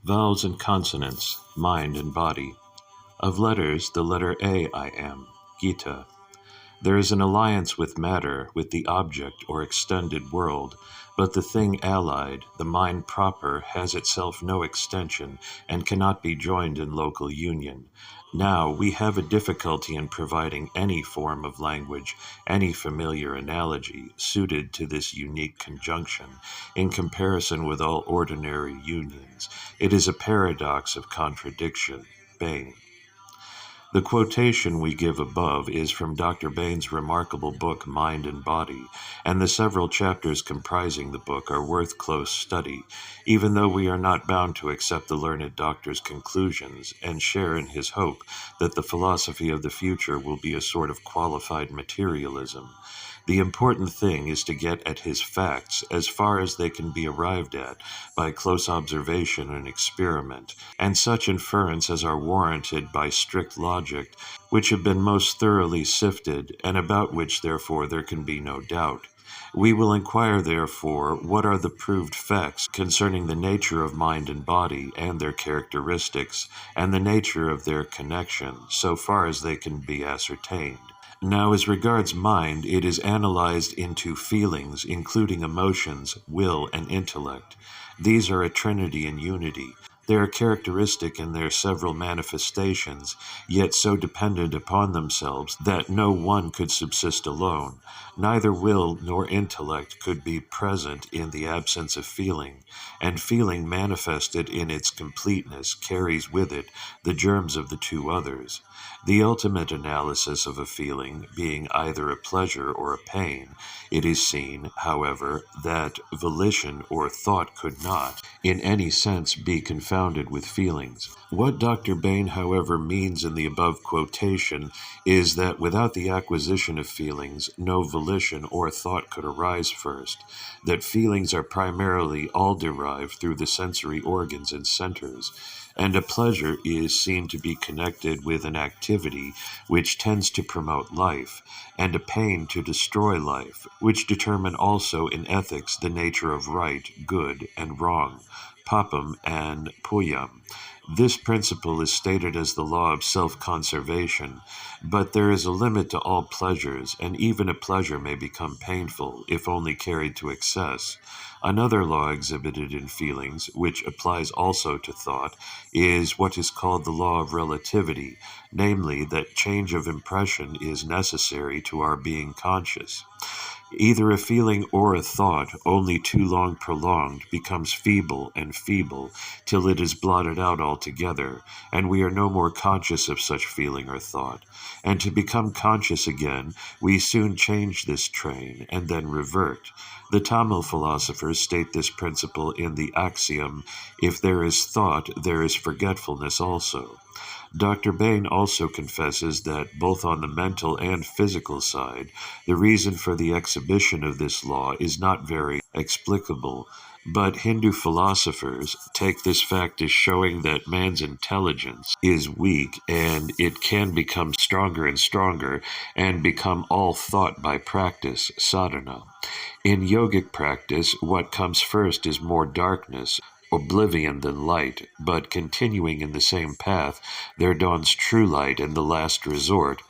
Vowels and consonants, mind and body. Of letters, the letter A I am, Gita. There is an alliance with matter, with the object or extended world, but the thing allied, the mind proper, has itself no extension and cannot be joined in local union. Now, we have a difficulty in providing any form of language, any familiar analogy, suited to this unique conjunction, in comparison with all ordinary unions. It is a paradox of contradiction. Bain. The quotation we give above is from Dr. Bain's remarkable book Mind and Body, and the several chapters comprising the book are worth close study, even though we are not bound to accept the learned doctor's conclusions and share in his hope that the philosophy of the future will be a sort of qualified materialism. The important thing is to get at his facts as far as they can be arrived at by close observation and experiment, and such inference as are warranted by strict logic, which have been most thoroughly sifted, and about which therefore there can be no doubt. We will inquire, therefore, what are the proved facts concerning the nature of mind and body and their characteristics, and the nature of their connection, so far as they can be ascertained. Now, as regards mind, it is analyzed into feelings, including emotions, will, and intellect. These are a trinity in unity. They are characteristic in their several manifestations, yet so dependent upon themselves that no one could subsist alone. Neither will nor intellect could be present in the absence of feeling, and feeling manifested in its completeness carries with it the germs of the two others. The ultimate analysis of a feeling being either a pleasure or a pain, it is seen, however, that volition or thought could not, in any sense, be confounded with feelings. What Dr. Bain, however, means in the above quotation is that without the acquisition of feelings, no volition or thought could arise first, that feelings are primarily all derived through the sensory organs and centers, and a pleasure is seen to be connected with an activity which tends to promote life, and a pain to destroy life, which determine also in ethics the nature of right, good, and wrong, papam and puyam. This principle is stated as the law of self-conservation, but there is a limit to all pleasures, and even a pleasure may become painful, if only carried to excess. Another law exhibited in feelings, which applies also to thought, is what is called the law of relativity, namely that change of impression is necessary to our being conscious. Either a feeling or a thought, only too long prolonged, becomes feeble and feeble, till it is blotted out altogether, and we are no more conscious of such feeling or thought. And to become conscious again, we soon change this train, and then revert. The Tamil philosophers state this principle in the axiom, if there is thought, there is forgetfulness also. Dr. Bain also confesses that, both on the mental and physical side, the reason for the exhibition of this law is not very explicable, but Hindu philosophers take this fact as showing that man's intelligence is weak and it can become stronger and stronger and become all thought by practice, sadhana. In yogic practice, what comes first is more darkness, oblivion than light, but continuing in the same path, there dawns true light in the last resort,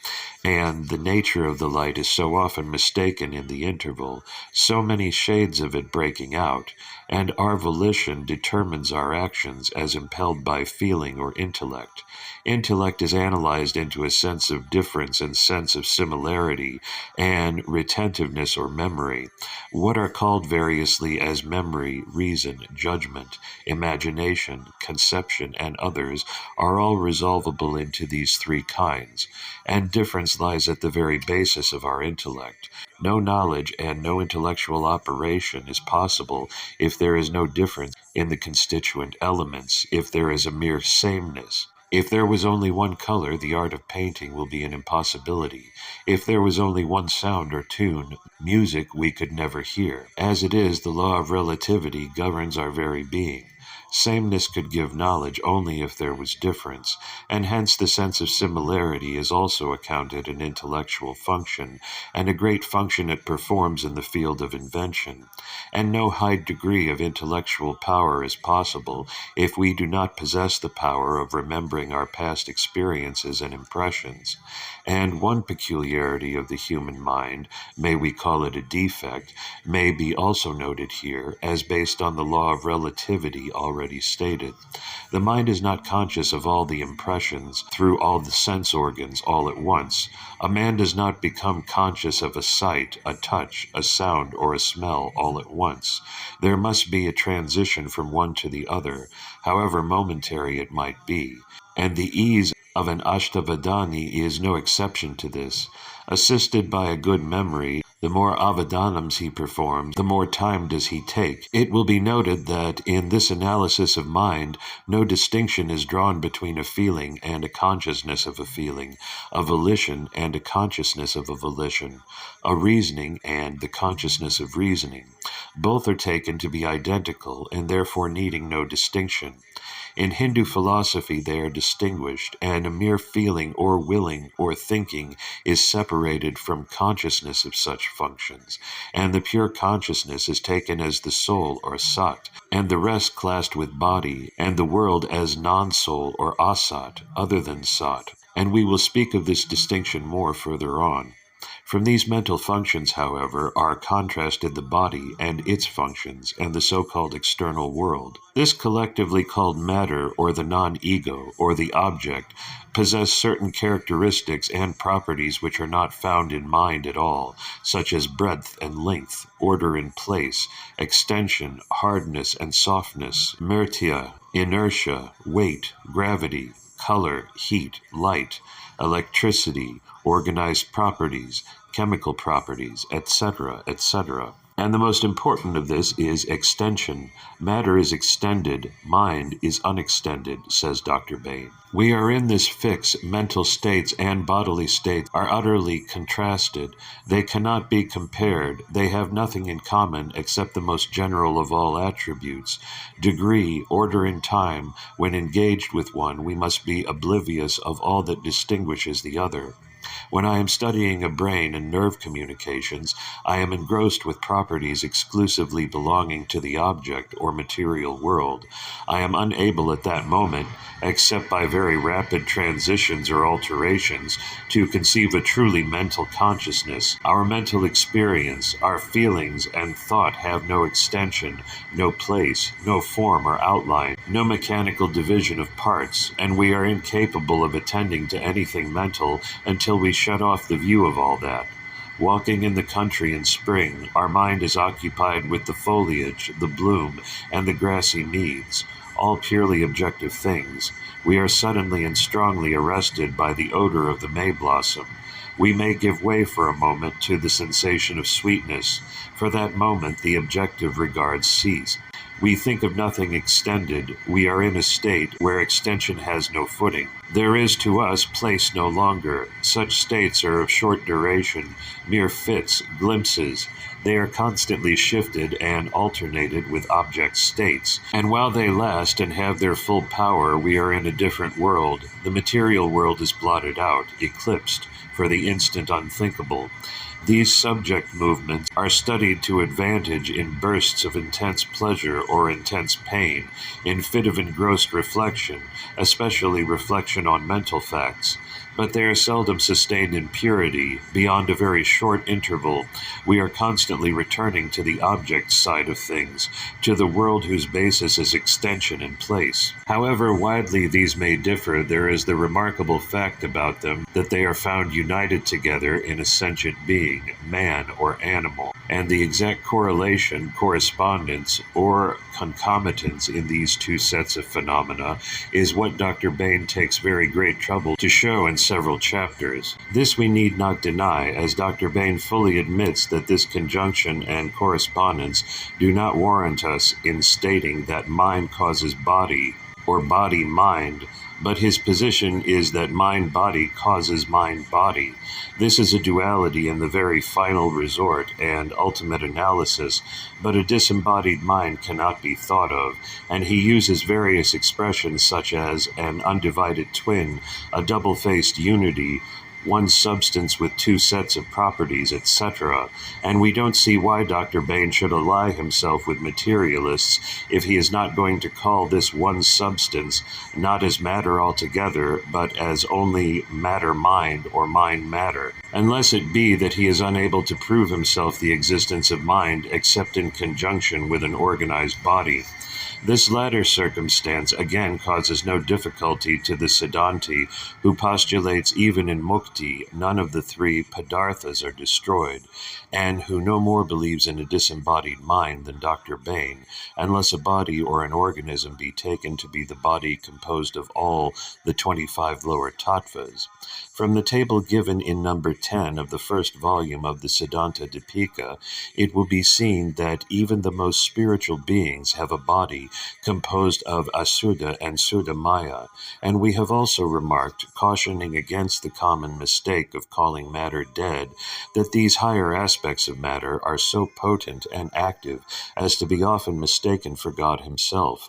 and the nature of the light is so often mistaken in the interval, so many shades of it breaking out, and our volition determines our actions as impelled by feeling or intellect. Intellect is analyzed into a sense of difference and sense of similarity, and retentiveness or memory. What are called variously as memory, reason, judgment, imagination, conception, and others are all resolvable into these three kinds, and difference lies at the very basis of our intellect. No knowledge and no intellectual operation is possible if there is no difference in the constituent elements, if there is a mere sameness. If there was only one color, the art of painting will be an impossibility. If there was only one sound or tune, music we could never hear. As it is, the law of relativity governs our very being. Sameness could give knowledge only if there was difference, and hence the sense of similarity is also accounted an intellectual function, and a great function it performs in the field of invention. And no high degree of intellectual power is possible if we do not possess the power of remembering our past experiences and impressions. And one peculiarity of the human mind, may we call it a defect, may be also noted here, as based on the law of relativity already stated. The mind is not conscious of all the impressions through all the sense organs all at once. A man does not become conscious of a sight, a touch, a sound, or a smell all at once. There must be a transition from one to the other, however momentary it might be, and the ease of an Ashtavadani is no exception to this. Assisted by a good memory, the more avadanams he performs, the more time does he take. It will be noted that in this analysis of mind, no distinction is drawn between a feeling and a consciousness of a feeling, a volition and a consciousness of a volition, a reasoning and the consciousness of reasoning. Both are taken to be identical and therefore needing no distinction. In Hindu philosophy they are distinguished, and a mere feeling or willing or thinking is separated from consciousness of such functions, and the pure consciousness is taken as the soul or sat, and the rest classed with body, and the world as non-soul or asat, other than sat. And we will speak of this distinction more further on. From these mental functions, however, are contrasted the body and its functions and the so-called external world. This collectively called matter, or the non-ego, or the object, possess certain characteristics and properties which are not found in mind at all, such as breadth and length, order and place, extension, hardness and softness, myrtia, inertia, weight, gravity, color, heat, light, electricity, organized properties, chemical properties, etc., etc. And the most important of this is extension. Matter is extended, mind is unextended, says Dr. Bain. We are in this fix. Mental states and bodily states are utterly contrasted. They cannot be compared. They have nothing in common except the most general of all attributes. Degree, order, and time. When engaged with one, we must be oblivious of all that distinguishes the other. When I am studying a brain and nerve communications, I am engrossed with properties exclusively belonging to the object or material world. I am unable at that moment, except by very rapid transitions or alterations, to conceive a truly mental consciousness. Our mental experience, our feelings and thought have no extension, no place, no form or outline, no mechanical division of parts, and we are incapable of attending to anything mental until we shut off the view of all that. Walking in the country in spring, our mind is occupied with the foliage, the bloom, and the grassy meads, all purely objective things. We are suddenly and strongly arrested by the odor of the May blossom. We may give way for a moment to the sensation of sweetness. For that moment, the objective regards cease. We think of nothing extended. We are in a state where extension has no footing. There is to us place no longer. Such states are of short duration, mere fits, glimpses. They are constantly shifted and alternated with object states. And while they last and have their full power, we are in a different world. The material world is blotted out, eclipsed, for the instant unthinkable. These subject movements are studied to advantage in bursts of intense pleasure or intense pain, in fit of engrossed reflection, especially reflection on mental facts, but they are seldom sustained in purity. Beyond a very short interval, we are constantly returning to the object side of things, to the world whose basis is extension and place. However widely these may differ, there is the remarkable fact about them that they are found united together in a sentient being, man or animal, and the exact correlation, correspondence, or concomitance in these two sets of phenomena is what Dr. Bain takes very great trouble to show in several chapters. This we need not deny, as Dr. Bain fully admits that this conjunction and correspondence do not warrant us in stating that mind causes body, or body-mind, but his position is that mind-body causes mind-body. This is a duality in the very final resort and ultimate analysis, but a disembodied mind cannot be thought of, and he uses various expressions such as an undivided twin, a double-faced unity, one substance with two sets of properties, etc., and we don't see why Dr. Bain should ally himself with materialists if he is not going to call this one substance not as matter altogether, but as only matter-mind or mind-matter, unless it be that he is unable to prove himself the existence of mind except in conjunction with an organized body. This latter circumstance again causes no difficulty to the Siddhanti, who postulates even in mukti none of the three padarthas are destroyed, and who no more believes in a disembodied mind than Dr. Bain, unless a body or an organism be taken to be the body composed of all the 25 lower tattvas. From the table given in number 10 of the first volume of the Siddhanta Dipika, it will be seen that even the most spiritual beings have a body composed of Asuddha and Suddha Maya, and we have also remarked, cautioning against the common mistake of calling matter dead, that these higher aspects of matter are so potent and active as to be often mistaken for God himself.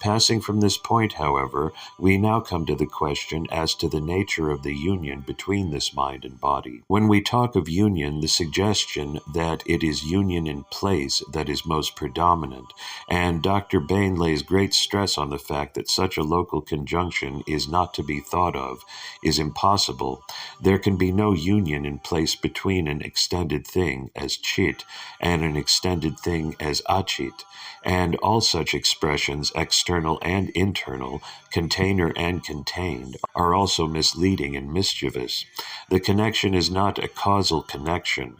Passing from this point, however, we now come to the question as to the nature of the union between this mind and body. When we talk of union, the suggestion that it is union in place that is most predominant, and Dr. Bain lays great stress on the fact that such a local conjunction is not to be thought of, is impossible. There can be no union in place between an extended thing as chit and an extended thing as achit, and all such expressions, external and internal, container and contained, are also misleading and mischievous. The connection is not a causal connection.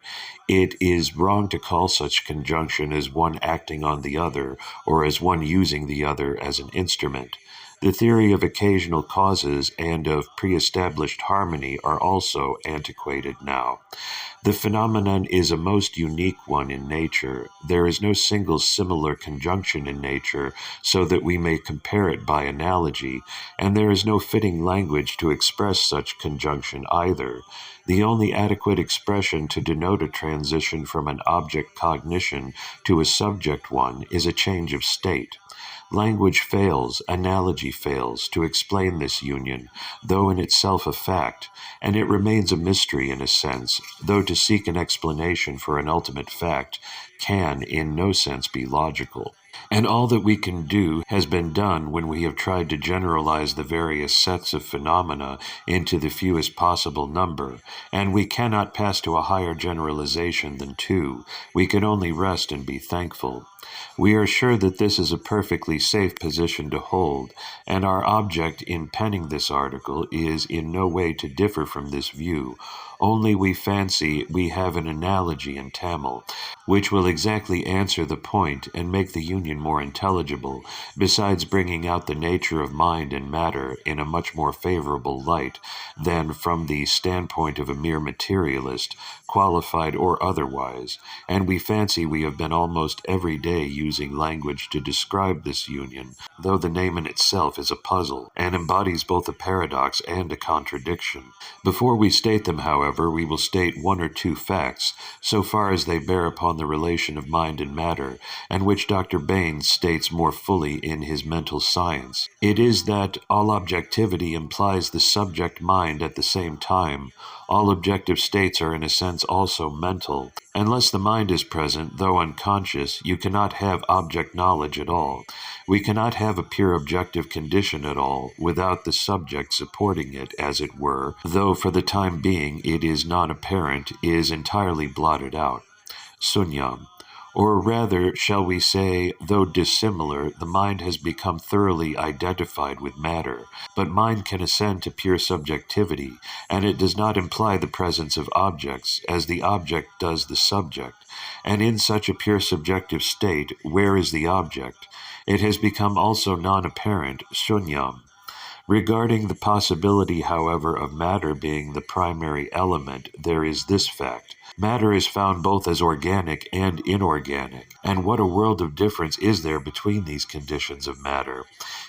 It is wrong to call such conjunction as one acting on the other, or as one using the other as an instrument. The theory of occasional causes and of pre-established harmony are also antiquated now. The phenomenon is a most unique one in nature. There is no single similar conjunction in nature so that we may compare it by analogy, and there is no fitting language to express such conjunction either. The only adequate expression to denote a transition from an object cognition to a subject one is a change of state. Language fails, analogy fails, to explain this union, though in itself a fact, and it remains a mystery in a sense, though to seek an explanation for an ultimate fact can in no sense be logical. And all that we can do has been done when we have tried to generalize the various sets of phenomena into the fewest possible number, and we cannot pass to a higher generalization than two. We can only rest and be thankful. We are sure that this is a perfectly safe position to hold, and our object in penning this article is in no way to differ from this view, only we fancy we have an analogy in Tamil, which will exactly answer the point and make the union more intelligible, besides bringing out the nature of mind and matter in a much more favorable light than from the standpoint of a mere materialist, qualified or otherwise, and we fancy we have been almost every day using language to describe this union, though the name in itself is a puzzle, and embodies both a paradox and a contradiction. Before we state them, however, we will state one or two facts, so far as they bear upon the relation of mind and matter, and which Dr. Bain states more fully in his Mental Science. It is that all objectivity implies the subject mind at the same time. All objective states are in a sense also mental. Unless the mind is present, though unconscious, you cannot have object knowledge at all. We cannot have a pure objective condition at all, without the subject supporting it, as it were, though for the time being it is non-apparent, is entirely blotted out. Sunyam. Or rather, shall we say, though dissimilar, the mind has become thoroughly identified with matter, but mind can ascend to pure subjectivity, and it does not imply the presence of objects, as the object does the subject. And in such a pure subjective state, where is the object? It has become also non-apparent, shunyam. Regarding the possibility, however, of matter being the primary element, there is this fact. Matter is found both as organic and inorganic. And what a world of difference is there between these conditions of matter?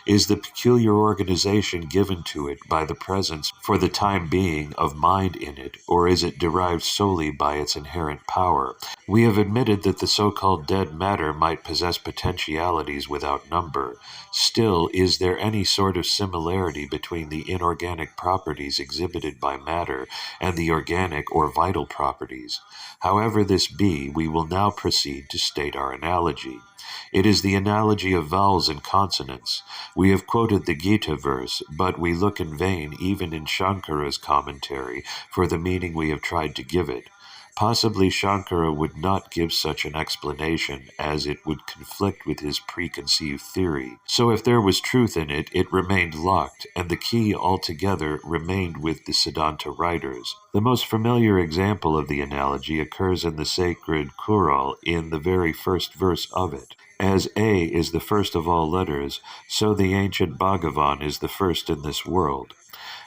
Is the peculiar organization given to it by the presence, for the time being, of mind in it, or is it derived solely by its inherent power? We have admitted that the so-called dead matter might possess potentialities without number. Still, is there any sort of similarity between the inorganic properties exhibited by matter and the organic or vital properties? However this be, we will now proceed to state our analogy. It is the analogy of vowels and consonants. We have quoted the Gita verse, but we look in vain even in Shankara's commentary for the meaning we have tried to give it. Possibly Shankara would not give such an explanation, as it would conflict with his preconceived theory. So if there was truth in it, it remained locked, and the key altogether remained with the Siddhanta writers. The most familiar example of the analogy occurs in the sacred Kural in the very first verse of it. As A is the first of all letters, so the ancient Bhagavan is the first in this world.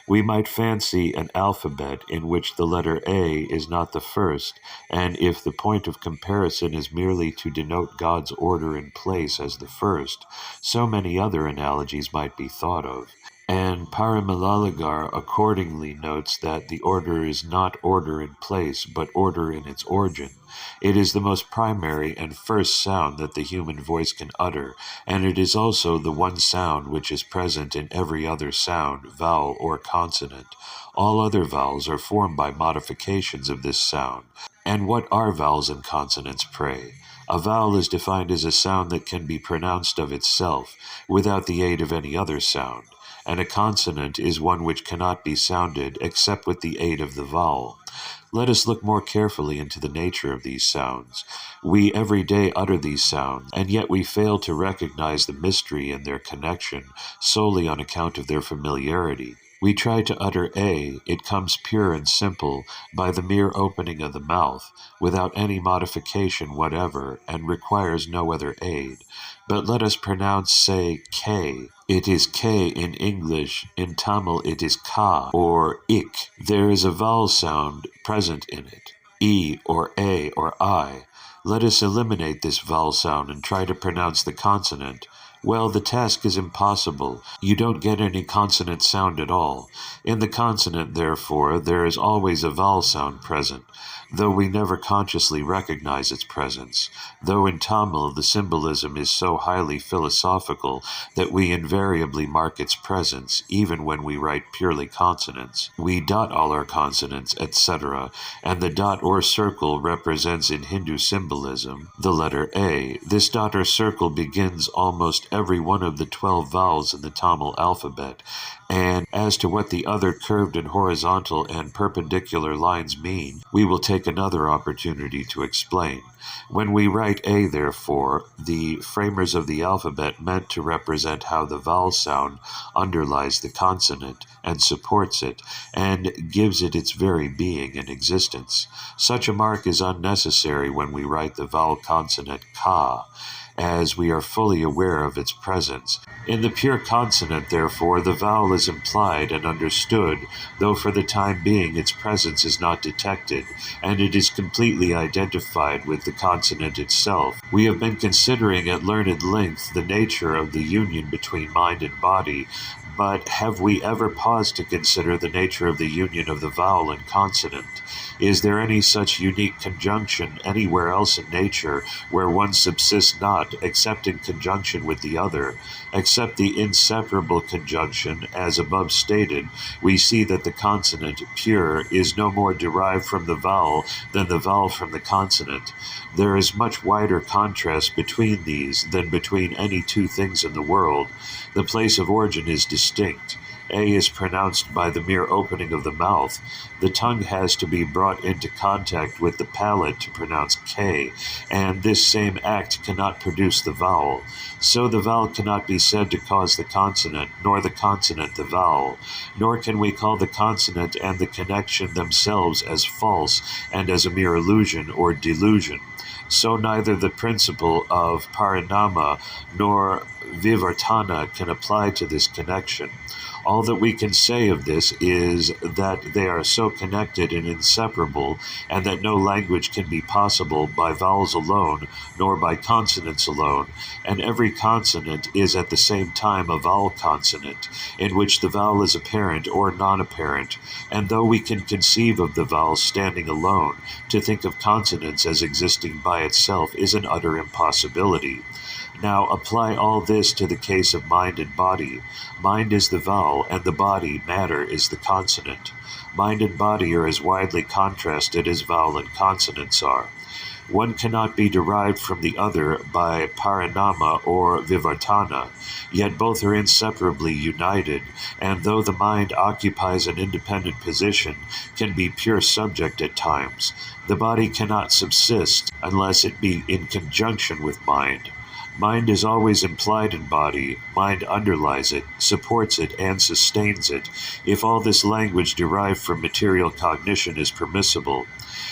We might fancy an alphabet in which the letter A is not the first, and if the point of comparison is merely to denote God's order and place as the first, so many other analogies might be thought of. And Paramilalagar accordingly notes that the order is not order in place, but order in its origin. It is the most primary and first sound that the human voice can utter, and it is also the one sound which is present in every other sound, vowel, or consonant. All other vowels are formed by modifications of this sound. And what are vowels and consonants, pray? A vowel is defined as a sound that can be pronounced of itself, without the aid of any other sound. And a consonant is one which cannot be sounded except with the aid of the vowel. Let us look more carefully into the nature of these sounds. We every day utter these sounds, and yet we fail to recognize the mystery in their connection solely on account of their familiarity. We try to utter A, it comes pure and simple by the mere opening of the mouth, without any modification whatever, and requires no other aid. But let us pronounce, say, K. It is K in English, in Tamil it is Ka, or Ik. There is a vowel sound present in it, E or A or I. Let us eliminate this vowel sound and try to pronounce the consonant. Well, the task is impossible. You don't get any consonant sound at all. In the consonant, therefore, there is always a vowel sound present, though we never consciously recognize its presence. Though in Tamil the symbolism is so highly philosophical that we invariably mark its presence, even when we write purely consonants. We dot all our consonants, etc., and the dot or circle represents in Hindu symbolism the letter A. This dot or circle begins almost every one of the 12 vowels in the Tamil alphabet, and as to what the other curved and horizontal and perpendicular lines mean, we will take another opportunity to explain. When we write A, therefore, the framers of the alphabet meant to represent how the vowel sound underlies the consonant and supports it, and gives it its very being and existence. Such a mark is unnecessary when we write the vowel consonant Ka, as we are fully aware of its presence. In the pure consonant, therefore, the vowel is implied and understood, though for the time being its presence is not detected, and it is completely identified with the consonant itself. We have been considering at learned length the nature of the union between mind and body, but have we ever paused to consider the nature of the union of the vowel and consonant? Is there any such unique conjunction anywhere else in nature where one subsists not except in conjunction with the other? Except the inseparable conjunction, as above stated, we see that the consonant, pure, is no more derived from the vowel than the vowel from the consonant. There is much wider contrast between these than between any two things in the world. The place of origin is distinct. A is pronounced by the mere opening of the mouth. The tongue has to be brought into contact with the palate to pronounce K, and this same act cannot produce the vowel. So the vowel cannot be said to cause the consonant, nor the consonant the vowel, nor can we call the consonant and the connection themselves as false and as a mere illusion or delusion. So neither the principle of parinama nor Vivartana can apply to this connection. All that we can say of this is that they are so connected and inseparable, and that no language can be possible by vowels alone, nor by consonants alone, and every consonant is at the same time a vowel consonant, in which the vowel is apparent or non-apparent, and though we can conceive of the vowel standing alone, to think of consonants as existing by itself is an utter impossibility. Now apply all this to the case of mind and body. Mind is the vowel, and the body, matter, is the consonant. Mind and body are as widely contrasted as vowel and consonants are. One cannot be derived from the other by parinama or vivartana, yet both are inseparably united, and though the mind occupies an independent position, can be pure subject at times, the body cannot subsist unless it be in conjunction with mind. Mind is always implied in body, mind underlies it, supports it, and sustains it, if all this language derived from material cognition is permissible.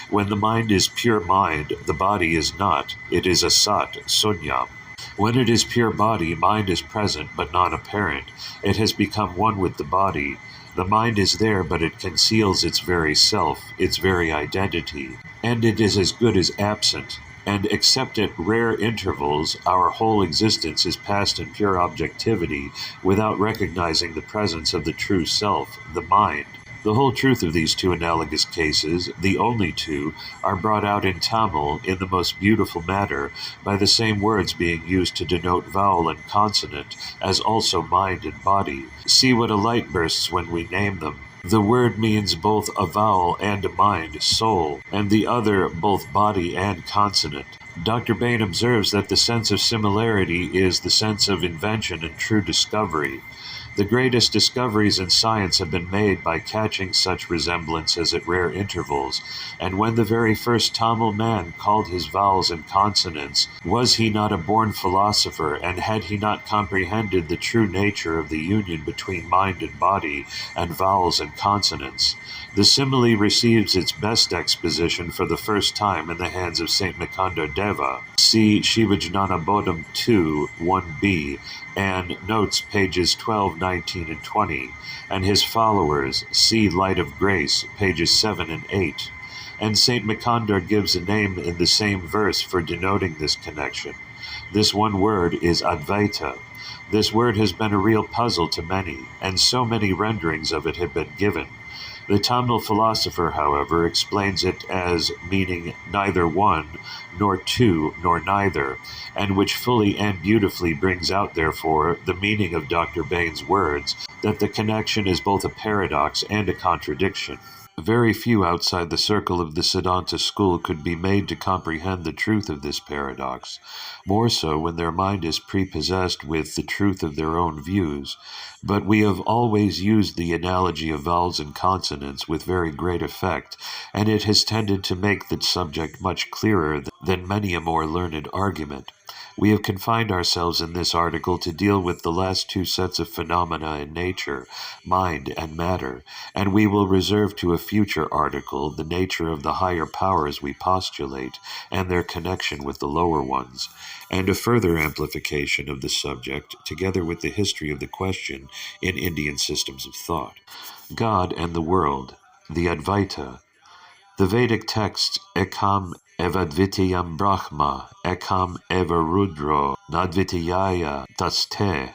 When the mind is pure mind, the body is not, it is asat, sunya. When it is pure body, mind is present but not apparent. It has become one with the body. The mind is there, but it conceals its very self, its very identity, and it is as good as absent. And except at rare intervals, our whole existence is passed in pure objectivity, without recognizing the presence of the true self, the mind. The whole truth of these two analogous cases, the only two, are brought out in Tamil in the most beautiful manner, by the same words being used to denote vowel and consonant, as also mind and body. See what a light bursts when we name them. The word means both a vowel and a mind, soul, and the other both body and consonant. Dr. Bain observes that the sense of similarity is the sense of invention and true discovery. The greatest discoveries in science have been made by catching such resemblances at rare intervals, and when the very first Tamil man called his vowels and consonants, was he not a born philosopher, and had he not comprehended the true nature of the union between mind and body, and vowels and consonants? The simile receives its best exposition for the first time in the hands of Saint Mikandar Deva. See Shivajnana Bodham 2, 1b, and notes pages 12, 19, and 20, and his followers, see Light of Grace, pages 7 and 8. And Saint Mikandar gives a name in the same verse for denoting this connection. This one word is Advaita. This word has been a real puzzle to many, and so many renderings of it have been given. The Tamil philosopher, however, explains it as meaning neither one, nor two, nor neither, and which fully and beautifully brings out, therefore, the meaning of Dr. Bain's words, that the connection is both a paradox and a contradiction. Very few outside the circle of the Siddhanta school could be made to comprehend the truth of this paradox, more so when their mind is prepossessed with the truth of their own views. But we have always used the analogy of vowels and consonants with very great effect, and it has tended to make the subject much clearer than many a more learned argument. We have confined ourselves in this article to deal with the last two sets of phenomena in nature, mind and matter, and we will reserve to a future article the nature of the higher powers we postulate and their connection with the lower ones, and a further amplification of the subject, together with the history of the question in Indian systems of thought. God and the world, the Advaita. The Vedic text Ekam evadvitiyam Brahma, Ekam eva Rudro, Nadvitiyaya taste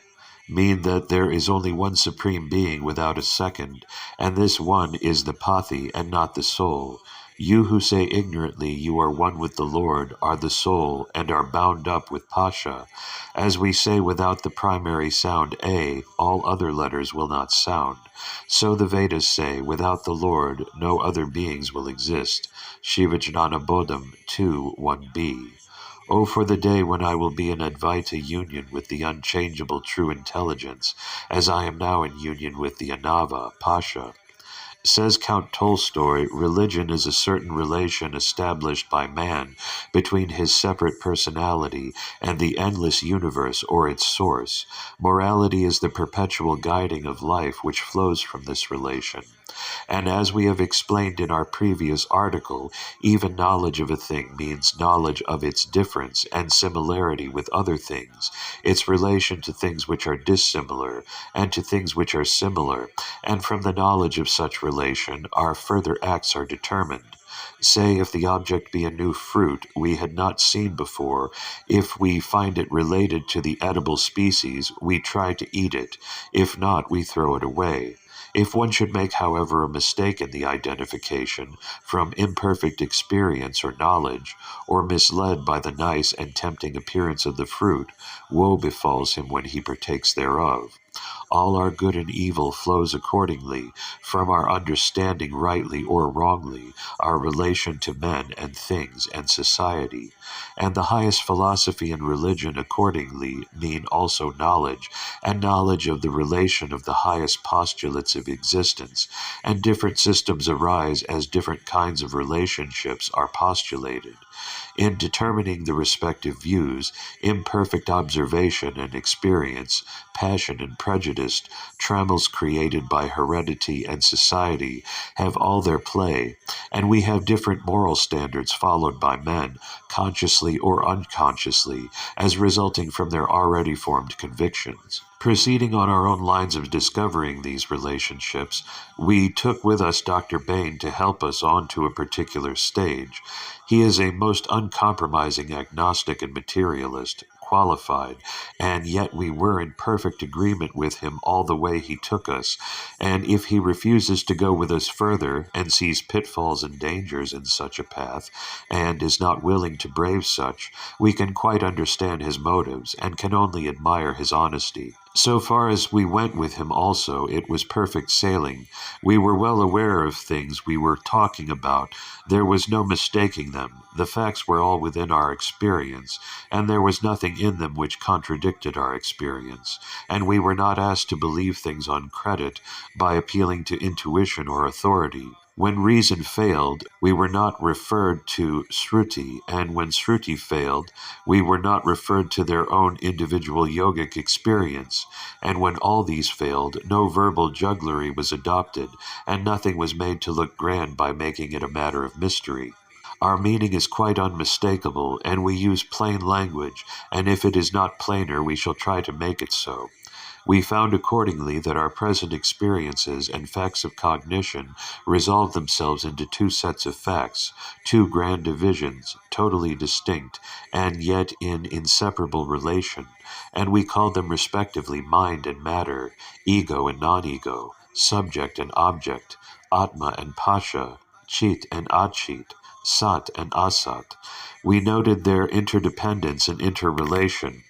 mean that there is only one supreme being without a second, and this one is the Pati and not the soul. You who say ignorantly you are one with the Lord are the soul and are bound up with Pasha. As we say without the primary sound A, all other letters will not sound. So the Vedas say, without the Lord, no other beings will exist. Shivajnana Bodham 2, 1b. Oh, for the day when I will be in Advaita union with the unchangeable true intelligence, as I am now in union with the Anava, Pasha. Says Count Tolstoy, religion is a certain relation established by man between his separate personality and the endless universe or its source. Morality is the perpetual guiding of life which flows from this relation. And as we have explained in our previous article, even knowledge of a thing means knowledge of its difference and similarity with other things, its relation to things which are dissimilar and to things which are similar, and from the knowledge of such relation, our further acts are determined. Say, if the object be a new fruit we had not seen before, if we find it related to the edible species, we try to eat it; if not, we throw it away. If one should make, however, a mistake in the identification, from imperfect experience or knowledge, or misled by the nice and tempting appearance of the fruit, woe befalls him when he partakes thereof. All our good and evil flows accordingly from our understanding rightly or wrongly our relation to men and things and society. And the highest philosophy and religion accordingly mean also knowledge, and knowledge of the relation of the highest postulates of existence, and different systems arise as different kinds of relationships are postulated. In determining the respective views, imperfect observation and experience, passion and prejudice, trammels created by heredity and society, have all their play, and we have different moral standards followed by men, consciously or unconsciously, as resulting from their already formed convictions. Proceeding on our own lines of discovering these relationships, we took with us Dr. Bain to help us on to a particular stage. He is a most uncompromising agnostic and materialist, qualified, and yet we were in perfect agreement with him all the way he took us, and if he refuses to go with us further, and sees pitfalls and dangers in such a path, and is not willing to brave such, we can quite understand his motives, and can only admire his honesty. So far as we went with him also, it was perfect sailing. We were well aware of things we were talking about. There was no mistaking them. The facts were all within our experience, and there was nothing in them which contradicted our experience, and we were not asked to believe things on credit by appealing to intuition or authority. When reason failed, we were not referred to Shruti, and when Shruti failed, we were not referred to their own individual yogic experience, and when all these failed, no verbal jugglery was adopted, and nothing was made to look grand by making it a matter of mystery. Our meaning is quite unmistakable, and we use plain language, and if it is not plainer, we shall try to make it so. We found accordingly that our present experiences and facts of cognition resolve themselves into two sets of facts, two grand divisions, totally distinct, and yet in inseparable relation, and we called them respectively mind and matter, ego and non-ego, subject and object, atma and pasha, chit and achit, sat and asat. We noted their interdependence and interrelation.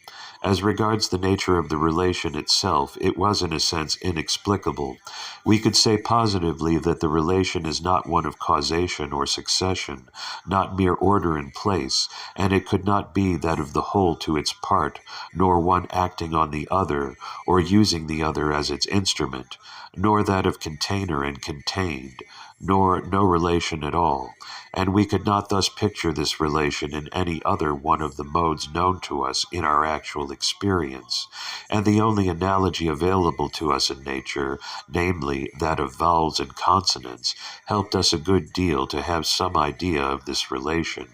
As regards the nature of the relation itself, it was in a sense inexplicable. We could say positively that the relation is not one of causation or succession, not mere order and place, and it could not be that of the whole to its part, nor one acting on the other, or using the other as its instrument, nor that of container and contained, nor no relation at all, and we could not thus picture this relation in any other one of the modes known to us in our actual experience, and the only analogy available to us in nature, namely that of vowels and consonants, helped us a good deal to have some idea of this relation.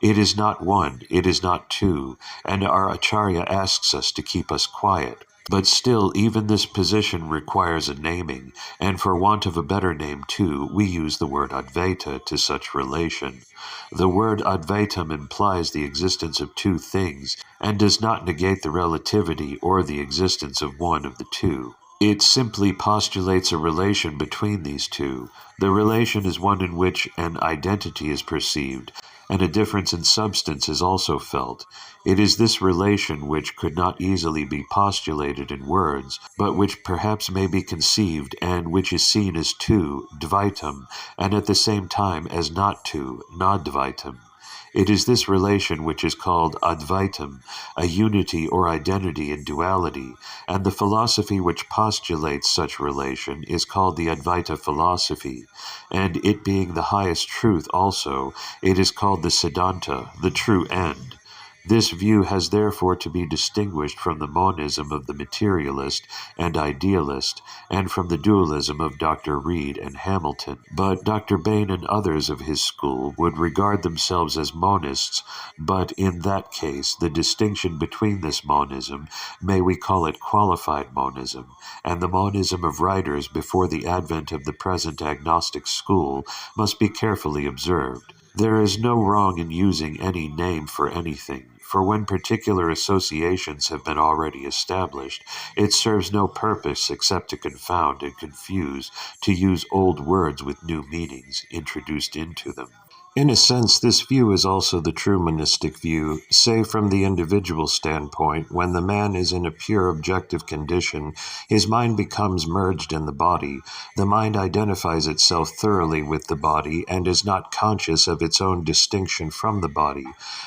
It is not one, it is not two, and our Acharya asks us to keep us quiet. But still, even this position requires a naming, and for want of a better name too, we use the word Advaita to such relation. The word Advaitam implies the existence of two things, and does not negate the relativity or the existence of one of the two. It simply postulates a relation between these two. The relation is one in which an identity is perceived, and a difference in substance is also felt. It is this relation which could not easily be postulated in words, but which perhaps may be conceived, and which is seen as two, Dvaitam, and at the same time as not two, Nadvaitam. It is this relation which is called Advaitam, a unity or identity in duality, and the philosophy which postulates such relation is called the Advaita philosophy, and it being the highest truth also, it is called the Siddhanta, the true end. This view has therefore to be distinguished from the monism of the materialist and idealist, and from the dualism of Dr. Reid and Hamilton. But Dr. Bain and others of his school would regard themselves as monists, but in that case the distinction between this monism, may we call it qualified monism, and the monism of writers before the advent of the present agnostic school must be carefully observed. There is no wrong in using any name for anything, for when particular associations have been already established, it serves no purpose except to confound and confuse, to use old words with new meanings introduced into them. In a sense, this view is also the true monistic view, say from the individual standpoint. When the man is in a pure objective condition, his mind becomes merged in the body. The mind identifies itself thoroughly with the body and is not conscious of its own distinction from the body.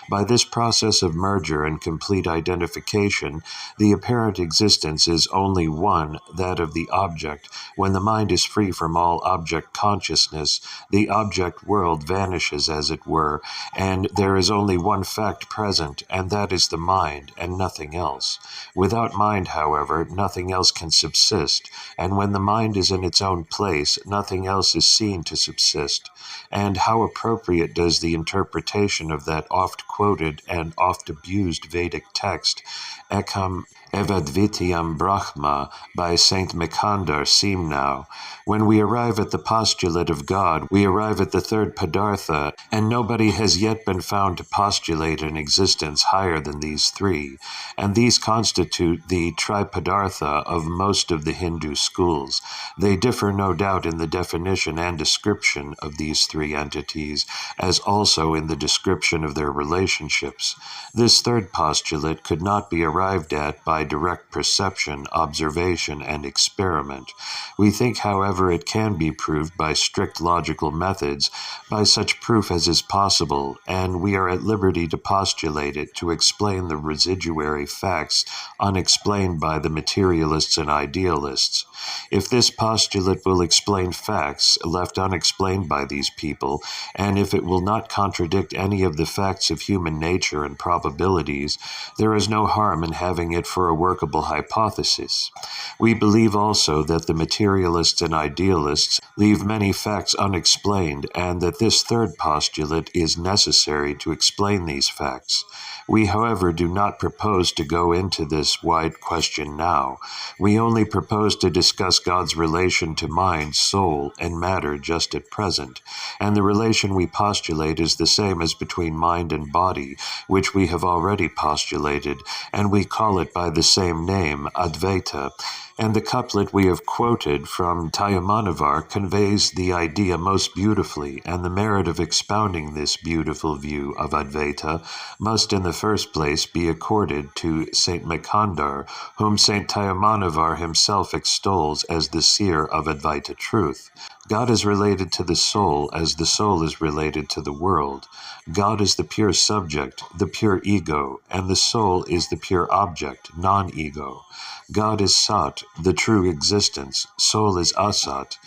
By this process of merger and complete identification, the apparent existence is only one, that of the object. When the mind is free from all object consciousness, the object world vanishes, as it were, and there is only one fact present, and that is the mind, and nothing else. Without mind, however, nothing else can subsist, and when the mind is in its own place, nothing else is seen to subsist. And how appropriate does the interpretation of that oft-quoted and oft-abused Vedic text, Ekam Evadvityam Brahma, by Saint Mikandar, seem now. When we arrive at the postulate of God, we arrive at the third Padartha, and nobody has yet been found to postulate an existence higher than these three, and these constitute the Tripadartha of most of the Hindu schools. They differ no doubt in the definition and description of these three entities, as also in the description of their relationships. This third postulate could not be arrived at by direct perception, observation, and experiment. We think, however, it can be proved by strict logical methods, by such proof as is possible, and we are at liberty to postulate it to explain the residuary facts unexplained by the materialists and idealists. If this postulate will explain facts left unexplained by these people, and if it will not contradict any of the facts of human nature and probabilities, there is no harm in having it for a workable hypothesis. We believe also that the materialists and idealists leave many facts unexplained, and that this third postulate is necessary to explain these facts. We, however, do not propose to go into this wide question now. We only propose to discuss God's relation to mind, soul, and matter just at present, and the relation we postulate is the same as between mind and body, which we have already postulated, and we call it by the same name, Advaita. And the couplet we have quoted from Tayamanavar conveys the idea most beautifully, and the merit of expounding this beautiful view of Advaita must in the first place be accorded to Saint Mikandar, whom Saint Tayamanavar himself extols as the seer of Advaita truth. God is related to the soul as the soul is related to the world. God is the pure subject, the pure ego, and the soul is the pure object, non-ego. God is Sat, the true existence, soul is Asat.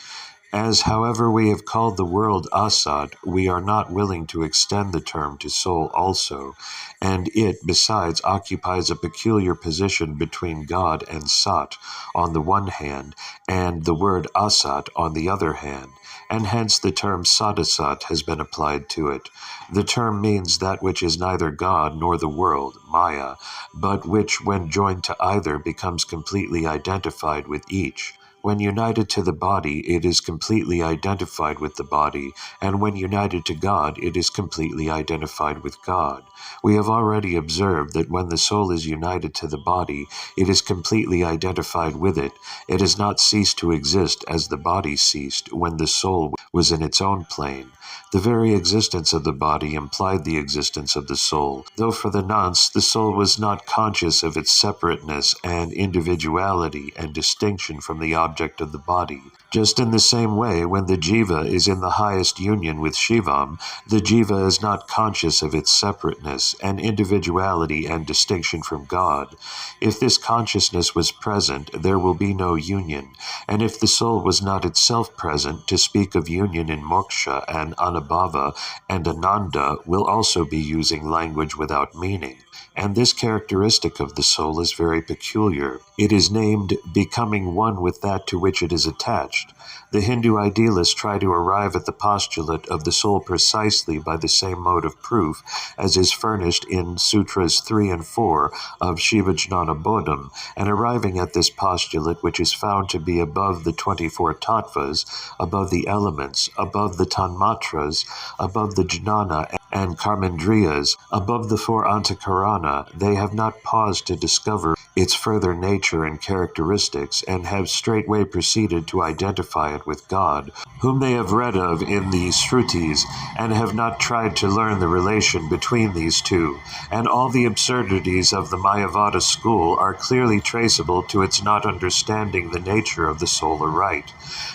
As, however, we have called the world Asat, we are not willing to extend the term to soul also, and it, besides, occupies a peculiar position between God and Sat on the one hand, and the word Asat on the other hand, and hence the term Sadasat has been applied to it. The term means that which is neither God nor the world, Maya, but which, when joined to either, becomes completely identified with each. When united to the body, it is completely identified with the body, and when united to God, it is completely identified with God. We have already observed that when the soul is united to the body, it is completely identified with it. It has not ceased to exist as the body ceased when the soul was in its own plane. The very existence of the body implied the existence of the soul, though for the nonce the soul was not conscious of its separateness and individuality and distinction from the object of the body. Just in the same way, when the jiva is in the highest union with Shivam, the jiva is not conscious of its separateness and individuality and distinction from God. If this consciousness was present, there will be no union, and if the soul was not itself present, to speak of union in moksha and anubhava and ananda will also be using language without meaning. And this characteristic of the soul is very peculiar. It is named becoming one with that to which it is attached. The Hindu idealists try to arrive at the postulate of the soul precisely by the same mode of proof as is furnished in Sutras 3 and 4 of Shivajnana Bodham, and arriving at this postulate, which is found to be above the 24 tattvas, above the elements, above the tanmatras, above the jnana and karmendriyas, above the 4 antakarana, they have not paused to discover its further nature and characteristics, and have straightway proceeded to identify it with God, whom they have read of in the Shrutis, and have not tried to learn the relation between these two. And all the absurdities of the Mayavada school are clearly traceable to its not understanding the nature of the soul aright.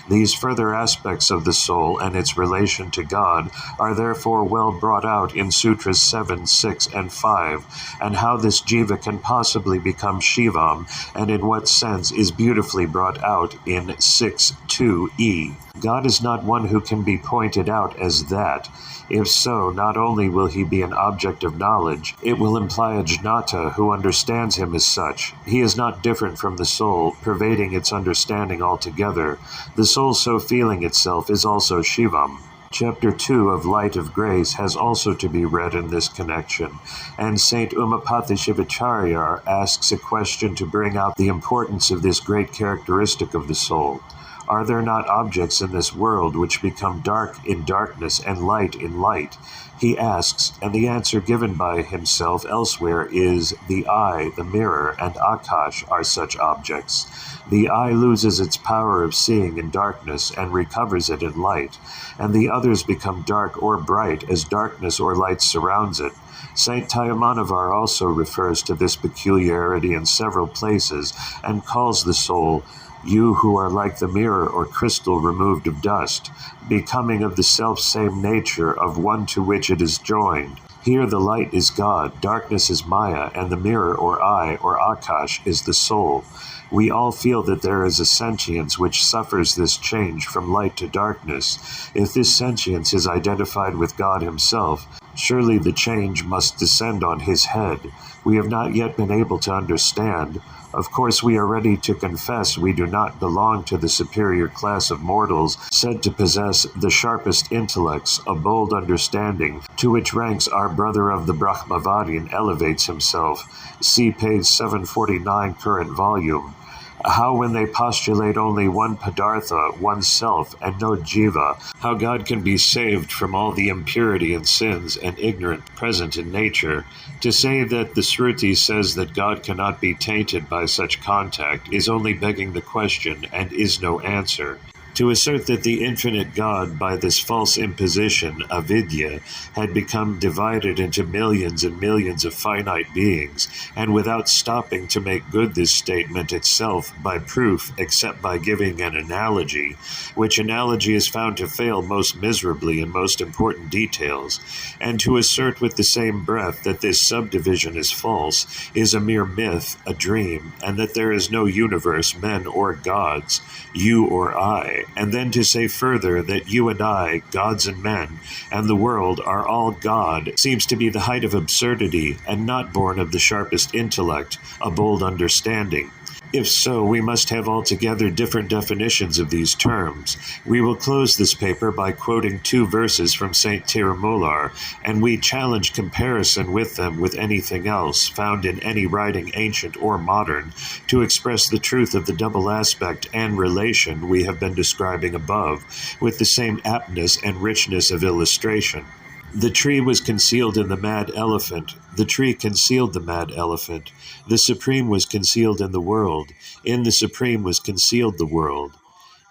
These further aspects of the soul and its relation to God are therefore well brought out in Sutras 7, 6, and 5, and how this jiva can possibly become Shivam, and in what sense, is beautifully brought out in 6.2e. God is not one who can be pointed out as that. If so, not only will he be an object of knowledge, it will imply a jnata who understands him as such. He is not different from the soul, pervading its understanding altogether. The soul so feeling itself is also Shivam. Chapter 2 of Light of Grace has also to be read in this connection, and Saint Umapati Shivacharya asks a question to bring out the importance of this great characteristic of the soul. Are there not objects in this world which become dark in darkness and light in light? He asks, and the answer given by himself elsewhere is, the eye, the mirror, and Akash are such objects. The eye loses its power of seeing in darkness and recovers it in light, and the others become dark or bright as darkness or light surrounds it. Saint Tayamanavar also refers to this peculiarity in several places and calls the soul, you who are like the mirror or crystal removed of dust, becoming of the self-same nature of one to which it is joined. Here the light is God, darkness is Maya, and the mirror or eye or Akash is the soul. We all feel that there is a sentience which suffers this change from light to darkness. If this sentience is identified with God himself, surely the change must descend on his head. We have not yet been able to understand. Of course, we are ready to confess we do not belong to the superior class of mortals said to possess the sharpest intellects, a bold understanding, to which ranks our brother of the Brahmavadian elevates himself. See page 749, current volume. How when they postulate only one padartha, one self, and no jiva, how God can be saved from all the impurity and sins and ignorance present in nature. To say that the Shruti says that God cannot be tainted by such contact is only begging the question and is no answer. To assert that the infinite God, by this false imposition, avidya, had become divided into millions and millions of finite beings, and without stopping to make good this statement itself by proof except by giving an analogy, which analogy is found to fail most miserably in most important details, and to assert with the same breath that this subdivision is false, is a mere myth, a dream, and that there is no universe, men or gods, you or I, and then to say further that you and I, gods and men, and the world are all God, seems to be the height of absurdity and not born of the sharpest intellect, a bold understanding. If so, we must have altogether different definitions of these terms. We will close this paper by quoting 2 verses from St. Tirumular, and we challenge comparison with them with anything else found in any writing, ancient or modern, to express the truth of the double aspect and relation we have been describing above, with the same aptness and richness of illustration. The tree was concealed in the mad elephant. The tree concealed the mad elephant. The Supreme was concealed in the world. In the Supreme was concealed the world.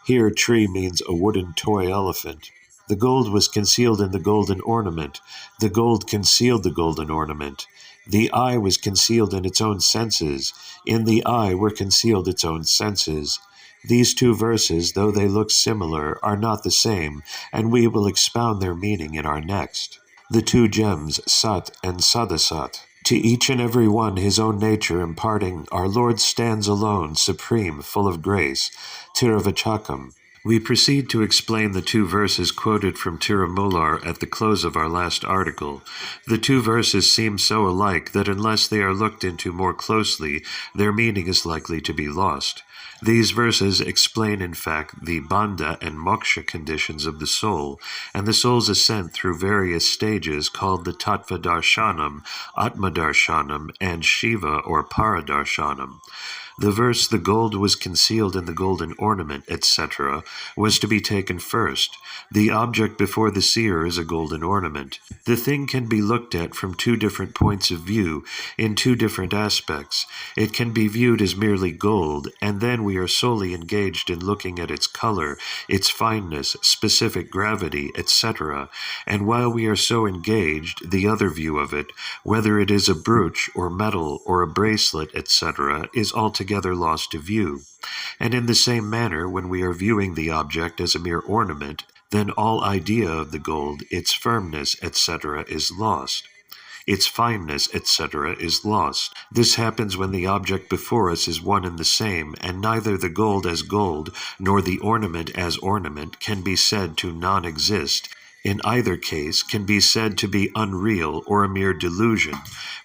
Here, tree means a wooden toy elephant. The gold was concealed in the golden ornament. The gold concealed the golden ornament. The eye was concealed in its own senses. In the eye were concealed its own senses. These two verses, though they look similar, are not the same, and we will expound their meaning in our next. The two gems, Sat and Sadasat. To each and every one his own nature imparting, our Lord stands alone, supreme, full of grace. Tiravachakam. We proceed to explain the two verses quoted from Tirumallar at the close of our last article. The two verses seem so alike that unless they are looked into more closely, their meaning is likely to be lost. These verses explain, in fact, the bandha and moksha conditions of the soul, and the soul's ascent through various stages called the tattva darshanam, atma darshanam, and Shiva or paradarshanam. The verse, the gold was concealed in the golden ornament, etc., was to be taken first. The object before the seer is a golden ornament. The thing can be looked at from two different points of view, in two different aspects. It can be viewed as merely gold, and then we are solely engaged in looking at its color, its fineness, specific gravity, etc. And while we are so engaged, the other view of it, whether it is a brooch or metal or a bracelet, etc., is altogether lost to view. And in the same manner, when we are viewing the object as a mere ornament, then all idea of the gold, its firmness, etc., is lost. Its fineness, etc., is lost. This happens when the object before us is one and the same, and neither the gold as gold, nor the ornament as ornament, can be said to non-exist. In either case can be said to be unreal or a mere delusion.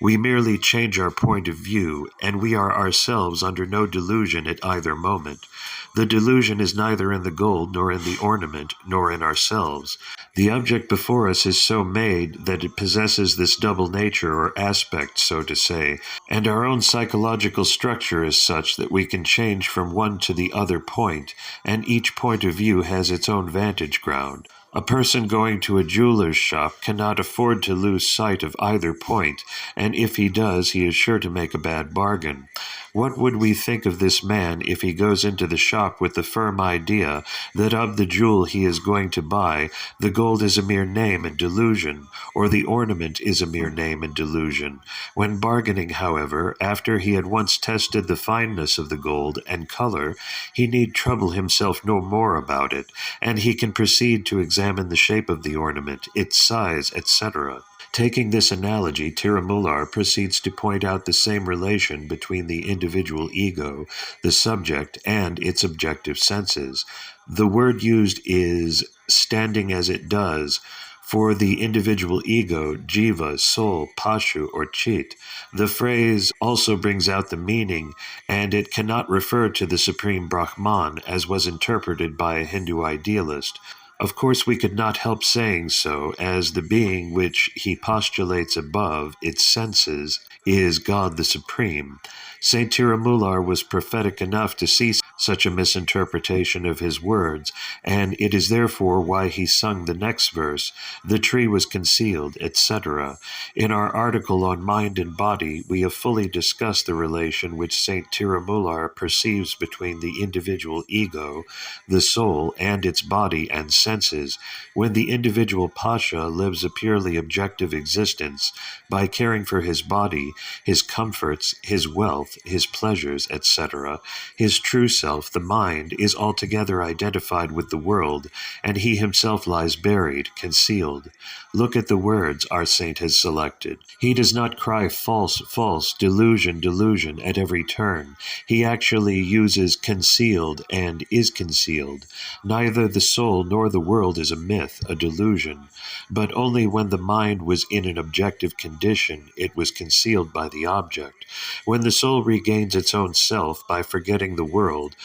We merely change our point of view, and we are ourselves under no delusion at either moment. The delusion is neither in the gold, nor in the ornament, nor in ourselves. The object before us is so made that it possesses this double nature or aspect, so to say, and our own psychological structure is such that we can change from one to the other point, and each point of view has its own vantage ground. A person going to a jeweler's shop cannot afford to lose sight of either point, and if he does, he is sure to make a bad bargain. What would we think of this man if he goes into the shop with the firm idea that of the jewel he is going to buy, the gold is a mere name and delusion, or the ornament is a mere name and delusion? When bargaining, however, after he had once tested the fineness of the gold and color, he need trouble himself no more about it, and he can proceed to examine the shape of the ornament, its size, etc. Taking this analogy, Tirumallar proceeds to point out the same relation between the individual ego, the subject, and its objective senses. The word used is standing as it does. For the individual ego, jiva, soul, pashu, or chit, the phrase also brings out the meaning, and it cannot refer to the supreme Brahman as was interpreted by a Hindu idealist. Of course, we could not help saying so, as the being which he postulates above, its senses, is God the Supreme. Saint Tirumallar was prophetic enough to see such a misinterpretation of his words, and it is therefore why he sung the next verse, "The tree was concealed," etc. In our article on mind and body, we have fully discussed the relation which Saint Tirumallar perceives between the individual ego, the soul, and its body and senses, when the individual pasha lives a purely objective existence by caring for his body, his comforts, his wealth, his pleasures, etc. His true self, the mind, is altogether identified with the world, and he himself lies buried, concealed. Look at the words our saint has selected. He does not cry false, false, delusion, delusion at every turn. He actually uses concealed and is concealed. Neither the soul nor the world is a myth, a delusion, but only when the mind was in an objective condition, it was concealed by the object. When the soul regains its own self by forgetting the world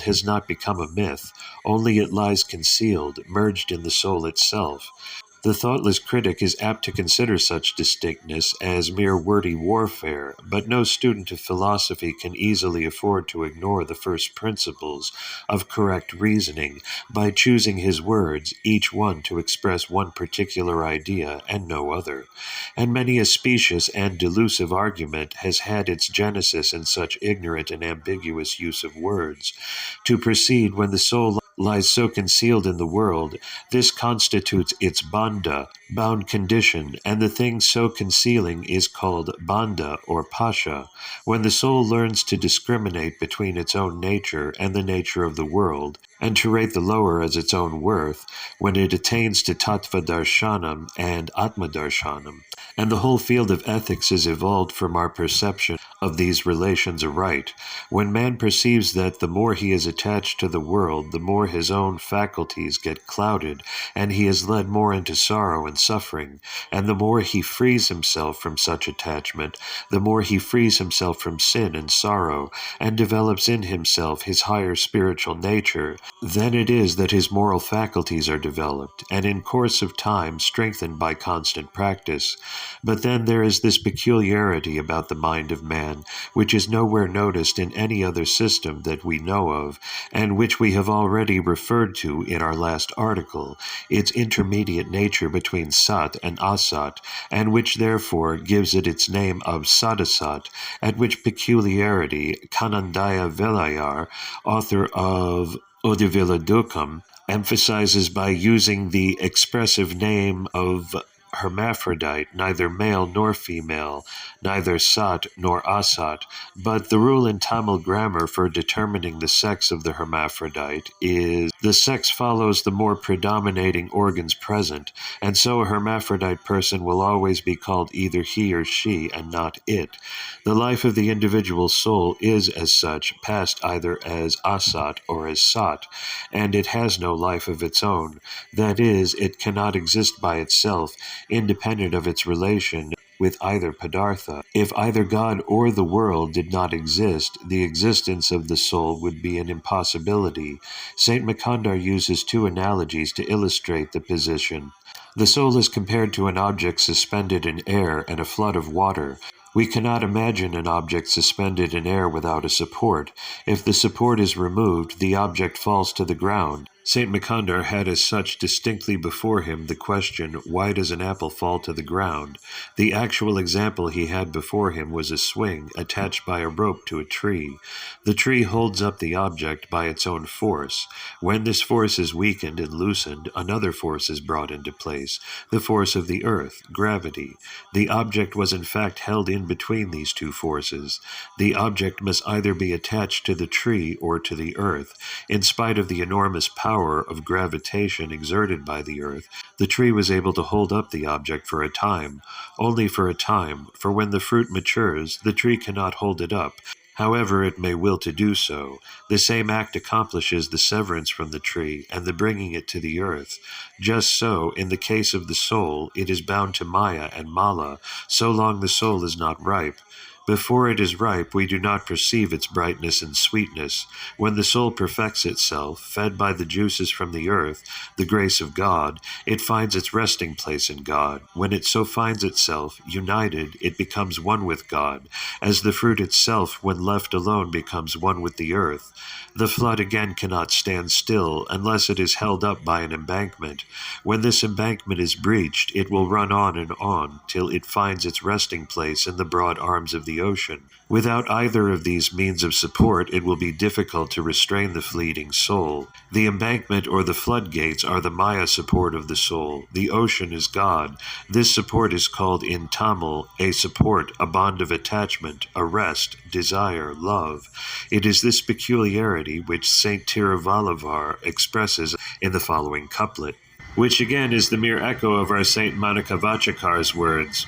has not become a myth, only it lies concealed, merged in the soul itself. The thoughtless critic is apt to consider such distinctness as mere wordy warfare, but no student of philosophy can easily afford to ignore the first principles of correct reasoning by choosing his words, each one to express one particular idea and no other. And many a specious and delusive argument has had its genesis in such ignorant and ambiguous use of words. To proceed, when the soul lies so concealed in the world, this constitutes its bandha, bound condition, and the thing so concealing is called bandha or pasha. When the soul learns to discriminate between its own nature and the nature of the world, and to rate the lower as its own worth, when it attains to tattva darshanam and atma darshanam, and the whole field of ethics is evolved from our perception of these relations aright, when man perceives that the more he is attached to the world, the more his own faculties get clouded, and he is led more into sorrow and suffering, and the more he frees himself from such attachment, the more he frees himself from sin and sorrow, and develops in himself his higher spiritual nature, then it is that his moral faculties are developed, and in course of time strengthened by constant practice. But then there is this peculiarity about the mind of man, which is nowhere noticed in any other system that we know of, and which we have already referred to in our last article, its intermediate nature between sat and asat, and which therefore gives it its name of sadasat, at which peculiarity Kanandaya Velayar, author of Udiviladukam, emphasizes by using the expressive name of hermaphrodite, neither male nor female, neither sat nor asat, but the rule in Tamil grammar for determining the sex of the hermaphrodite is the sex follows the more predominating organs present, and so a hermaphrodite person will always be called either he or she and not it. The life of the individual soul is, as such, passed either as asat or as sat, and it has no life of its own. That is, it cannot exist by itself, independent of its relation with either padartha. If either God or the world did not exist, the existence of the soul would be an impossibility. Saint Makandar uses two analogies to illustrate the position. The soul is compared to an object suspended in air and a flood of water. We cannot imagine an object suspended in air without a support. If the support is removed, the object falls to the ground. Saint Makandar had as such distinctly before him the question, why does an apple fall to the ground? The actual example he had before him was a swing attached by a rope to a tree. The tree holds up the object by its own force. When this force is weakened and loosened, another force is brought into place, the force of the earth, gravity. The object was in fact held in between these two forces. The object must either be attached to the tree or to the earth. In spite of the enormous power of gravitation exerted by the earth, the tree was able to hold up the object for a time, only for a time, for when the fruit matures, the tree cannot hold it up. However, it may will to do so. The same act accomplishes the severance from the tree and the bringing it to the earth. Just so, in the case of the soul, it is bound to Maya and Mala, so long the soul is not ripe. Before it is ripe, we do not perceive its brightness and sweetness. When the soul perfects itself, fed by the juices from the earth, the grace of God, it finds its resting place in God. When it so finds itself, united, it becomes one with God, as the fruit itself, when left alone, becomes one with the earth. The flood again cannot stand still unless it is held up by an embankment. When this embankment is breached, it will run on till it finds its resting place in the broad arms of the ocean. Without either of these means of support, it will be difficult to restrain the fleeting soul. The embankment or the floodgates are the Maya support of the soul. The ocean is God. This support is called in Tamil a support, a bond of attachment, a rest, desire, love. It is this peculiarity which Saint Tiruvallvar expresses in the following couplet, which again is the mere echo of our Saint Manakavachakar's words.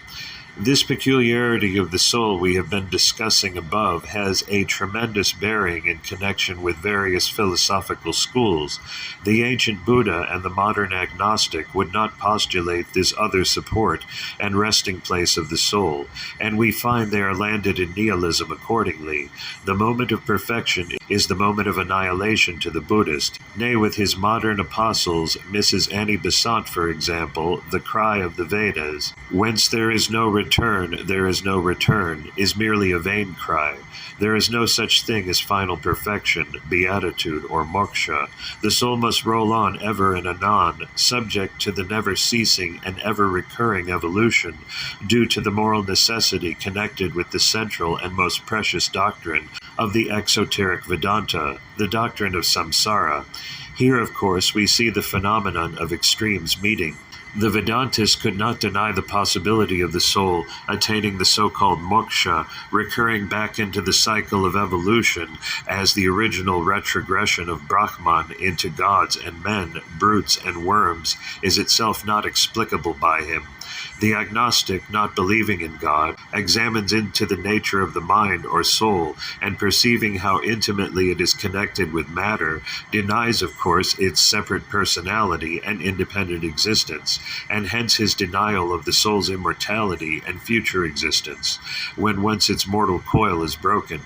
This peculiarity of the soul we have been discussing above has a tremendous bearing in connection with various philosophical schools. The ancient Buddha and the modern agnostic would not postulate this other support and resting place of the soul, and we find they are landed in nihilism accordingly. The moment of perfection is the moment of annihilation to the Buddhist. Nay, with his modern apostles, Mrs. Annie Besant, for example, the cry of the Vedas, whence there is no return, there is no return, is merely a vain cry. There is no such thing as final perfection, beatitude, or moksha. The soul must roll on ever and anon, subject to the never-ceasing and ever-recurring evolution, due to the moral necessity connected with the central and most precious doctrine of the exoteric Vedanta, the doctrine of samsara. Here, of course, we see the phenomenon of extremes meeting. The Vedantists could not deny the possibility of the soul attaining the so-called moksha, recurring back into the cycle of evolution as the original retrogression of Brahman into gods and men, brutes and worms, is itself not explicable by him. The agnostic, not believing in God, examines into the nature of the mind or soul, and perceiving how intimately it is connected with matter, denies, of course, its separate personality and independent existence, and hence his denial of the soul's immortality and future existence, when once its mortal coil is broken.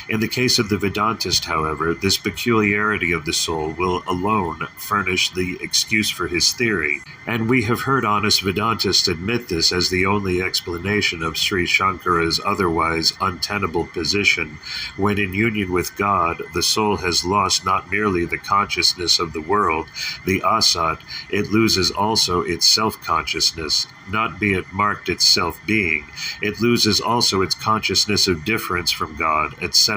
In the case of the Vedantist, however, this peculiarity of the soul will alone furnish the excuse for his theory, and we have heard honest Vedantists admit this as the only explanation of Sri Shankara's otherwise untenable position. When in union with God, the soul has lost not merely the consciousness of the world, the asat, it loses also its self-consciousness, not be it marked its self-being. It loses also its consciousness of difference from God, etc.,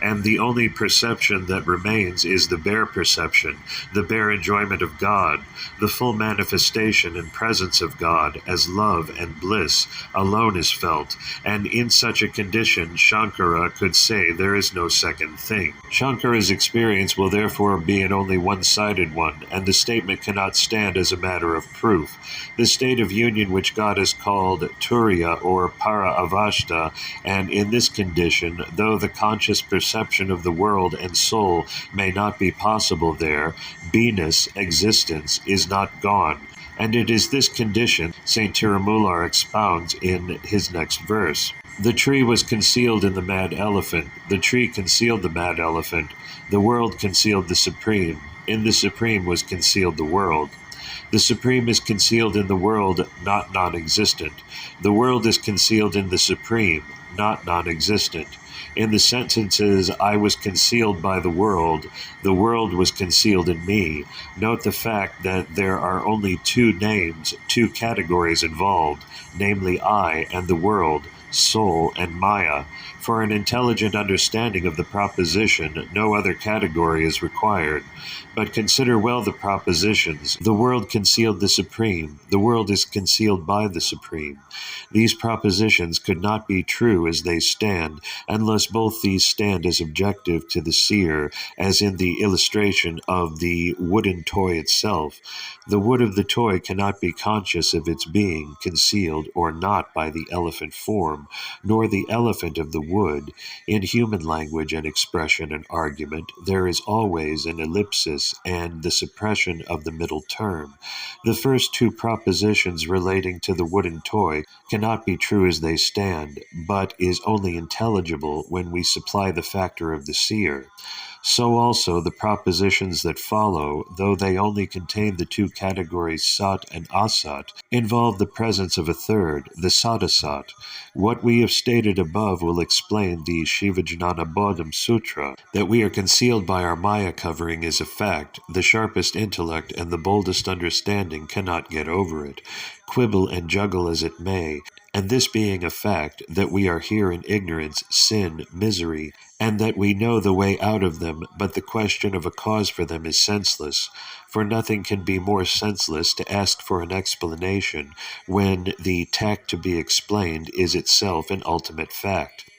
and the only perception that remains is the bare perception, the bare enjoyment of God. The full manifestation and presence of God as love and bliss alone is felt, and in such a condition Shankara could say there is no second thing. Shankara's experience will therefore be an only one-sided one, and the statement cannot stand as a matter of proof. The state of union which God has called Turiya or Para Avashta, and in this condition, though the conscious perception of the world and soul may not be possible there, beingness, existence, is not gone. And it is this condition St. Tirumular expounds in his next verse. The tree was concealed in the mad elephant. The tree concealed the mad elephant. The world concealed the Supreme. In the Supreme was concealed the world. The Supreme is concealed in the world, not non-existent. The world is concealed in the Supreme, not non-existent. In the sentences, I was concealed by the world was concealed in me. Note the fact that there are only two names, two categories involved, namely I and the world, soul and Maya. For an intelligent understanding of the proposition, no other category is required. But consider well the propositions. The world concealed the Supreme. The world is concealed by the Supreme. These propositions could not be true as they stand, unless both these stand as objective to the seer, as in the illustration of the wooden toy itself. The wood of the toy cannot be conscious of its being concealed or not by the elephant form, nor the elephant of the wood. In human language and expression and argument, there is always an ellipsis and the suppression of the middle term. The first two propositions relating to the wooden toy cannot be true as they stand, but is only intelligible when we supply the factor of the seer. So also the propositions that follow, though they only contain the two categories sat and asat, involve the presence of a third, the sadasat. What we have stated above will explain the Shivajnana Bodham Sutra. That we are concealed by our Maya covering is a fact. The sharpest intellect and the boldest understanding cannot get over it, quibble and juggle as it may. And this being a fact, that we are here in ignorance, sin, misery, and that we know the way out of them, but the question of a cause for them is senseless. For nothing can be more senseless to ask for an explanation, when the tact to be explained is itself an ultimate fact.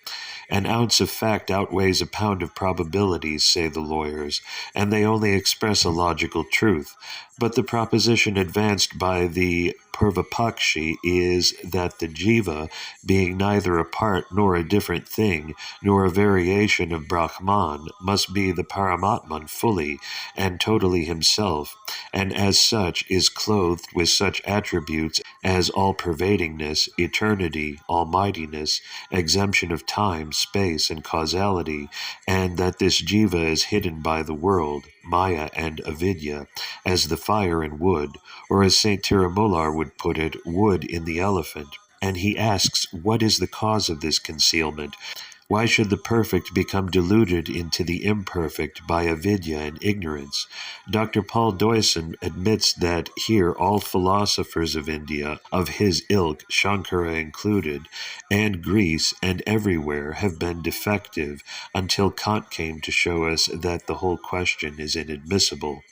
An ounce of fact outweighs a pound of probabilities, say the lawyers, and they only express a logical truth. But the proposition advanced by the Purvapakshi is that the jiva, being neither a part nor a different thing, nor a variation of Brahman, must be the Paramatman fully and totally himself, and as such is clothed with such attributes as all-pervadingness, eternity, almightiness, exemption of time, space, and causality, and that this jiva is hidden by the world, Maya and avidya, as the fire in wood, or as St. Tirumular would put it, wood in the elephant. And he asks, what is the cause of this concealment? Why should the perfect become deluded into the imperfect by avidya and ignorance? Dr. Paul Deussen admits that here all philosophers of India, of his ilk, Shankara included, and Greece and everywhere have been defective until Kant came to show us that the whole question is inadmissible.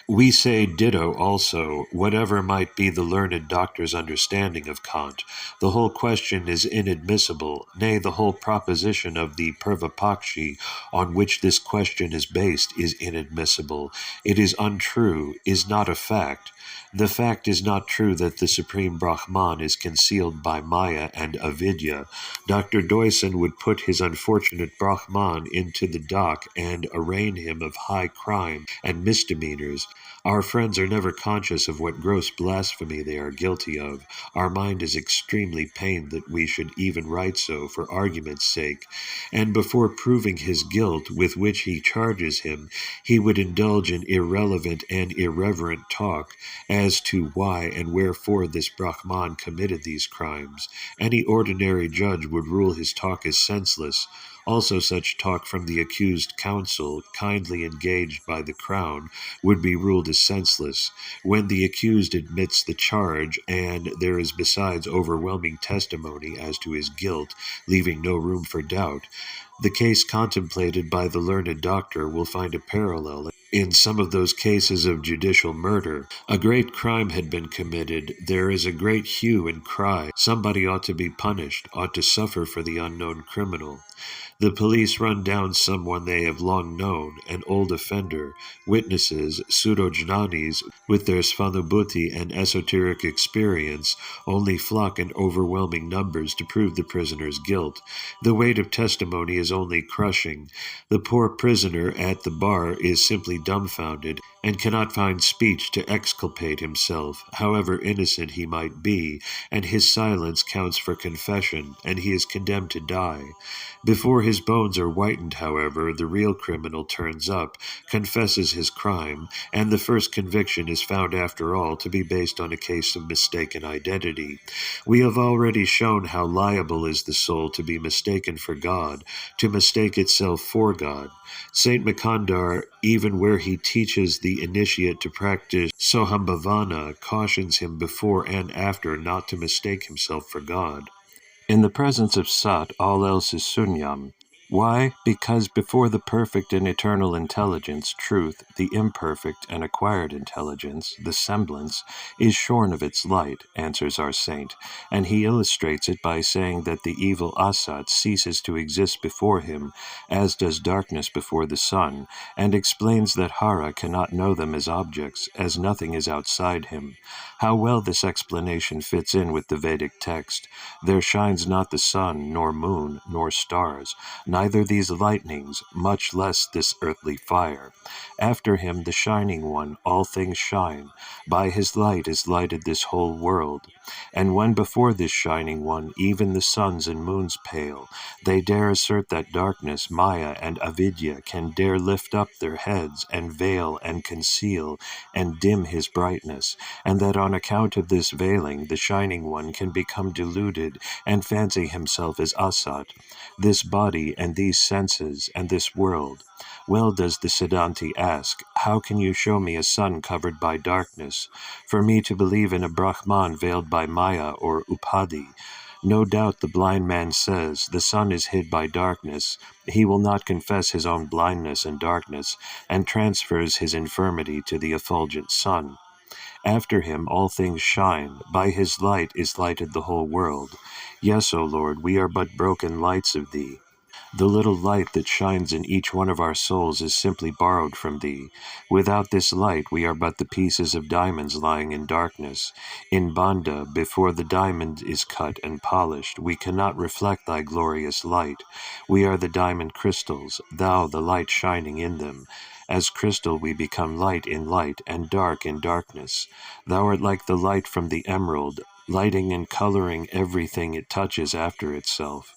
We say ditto also, whatever might be the learned doctor's understanding of Kant. The whole question is inadmissible, nay, the whole proposition of the Purvapakshi on which this question is based is inadmissible. It is untrue, is not a fact. The fact is not true that the Supreme Brahman is concealed by Maya and Avidya. Dr. Deussen would put his unfortunate Brahman into the dock and arraign him of high crime and misdemeanors. Our friends are never conscious of what gross blasphemy they are guilty of. Our mind is extremely pained that we should even write so for argument's sake. And before proving his guilt with which he charges him, he would indulge in irrelevant and irreverent talk as to why and wherefore this Brahman committed these crimes. Any ordinary judge would rule his talk as senseless. Also such talk from the accused counsel, kindly engaged by the crown, would be ruled as senseless. When the accused admits the charge, and there is besides overwhelming testimony as to his guilt, leaving no room for doubt, the case contemplated by the learned doctor will find a parallel in some of those cases of judicial murder. A great crime had been committed. There is a great hue and cry. Somebody ought to be punished, ought to suffer for the unknown criminal. The police run down someone they have long known, an old offender. Witnesses, pseudo-jnanis, with their svanubhuti and esoteric experience, only flock in overwhelming numbers to prove the prisoner's guilt. The weight of testimony is only crushing. The poor prisoner at the bar is simply dumbfounded and cannot find speech to exculpate himself, however innocent he might be, and his silence counts for confession, and he is condemned to die. Before his bones are whitened, however, the real criminal turns up, confesses his crime, and the first conviction is found after all to be based on a case of mistaken identity. We have already shown how liable is the soul to be mistaken for God, to mistake itself for God. Saint Makandar, even where he teaches the initiate to practice Sohambhavana, cautions him before and after not to mistake himself for God. In the presence of Sat, all else is sunyam. Why? Because before the perfect and eternal intelligence, truth, the imperfect and acquired intelligence, the semblance, is shorn of its light, answers our saint, and he illustrates it by saying that the evil Asat ceases to exist before him, as does darkness before the sun, and explains that Hara cannot know them as objects, as nothing is outside him. How well this explanation fits in with the Vedic text. There shines not the sun, nor moon, nor stars, neither these lightnings, much less this earthly fire. After him, the Shining One, all things shine. By his light is lighted this whole world. And when before this Shining One, even the suns and moons pale, they dare assert that darkness, Maya and Avidya, can dare lift up their heads, and veil and conceal, and dim his brightness, and that on account of this veiling, the Shining One can become deluded, and fancy himself as Asat, this body and these senses and this world. Well does the Siddhanta ask, how can you show me a sun covered by darkness? For me to believe in a Brahman veiled by Maya or Upadhi. No doubt the blind man says, the sun is hid by darkness. He will not confess his own blindness and darkness, and transfers his infirmity to the effulgent sun. After him all things shine. By his light is lighted the whole world. Yes, O Lord, we are but broken lights of thee. The little light that shines in each one of our souls is simply borrowed from thee. Without this light we are but the pieces of diamonds lying in darkness. In Banda, before the diamond is cut and polished, we cannot reflect thy glorious light. We are the diamond crystals, thou the light shining in them. As crystal we become light in light and dark in darkness. Thou art like the light from the emerald, lighting and coloring everything it touches after itself.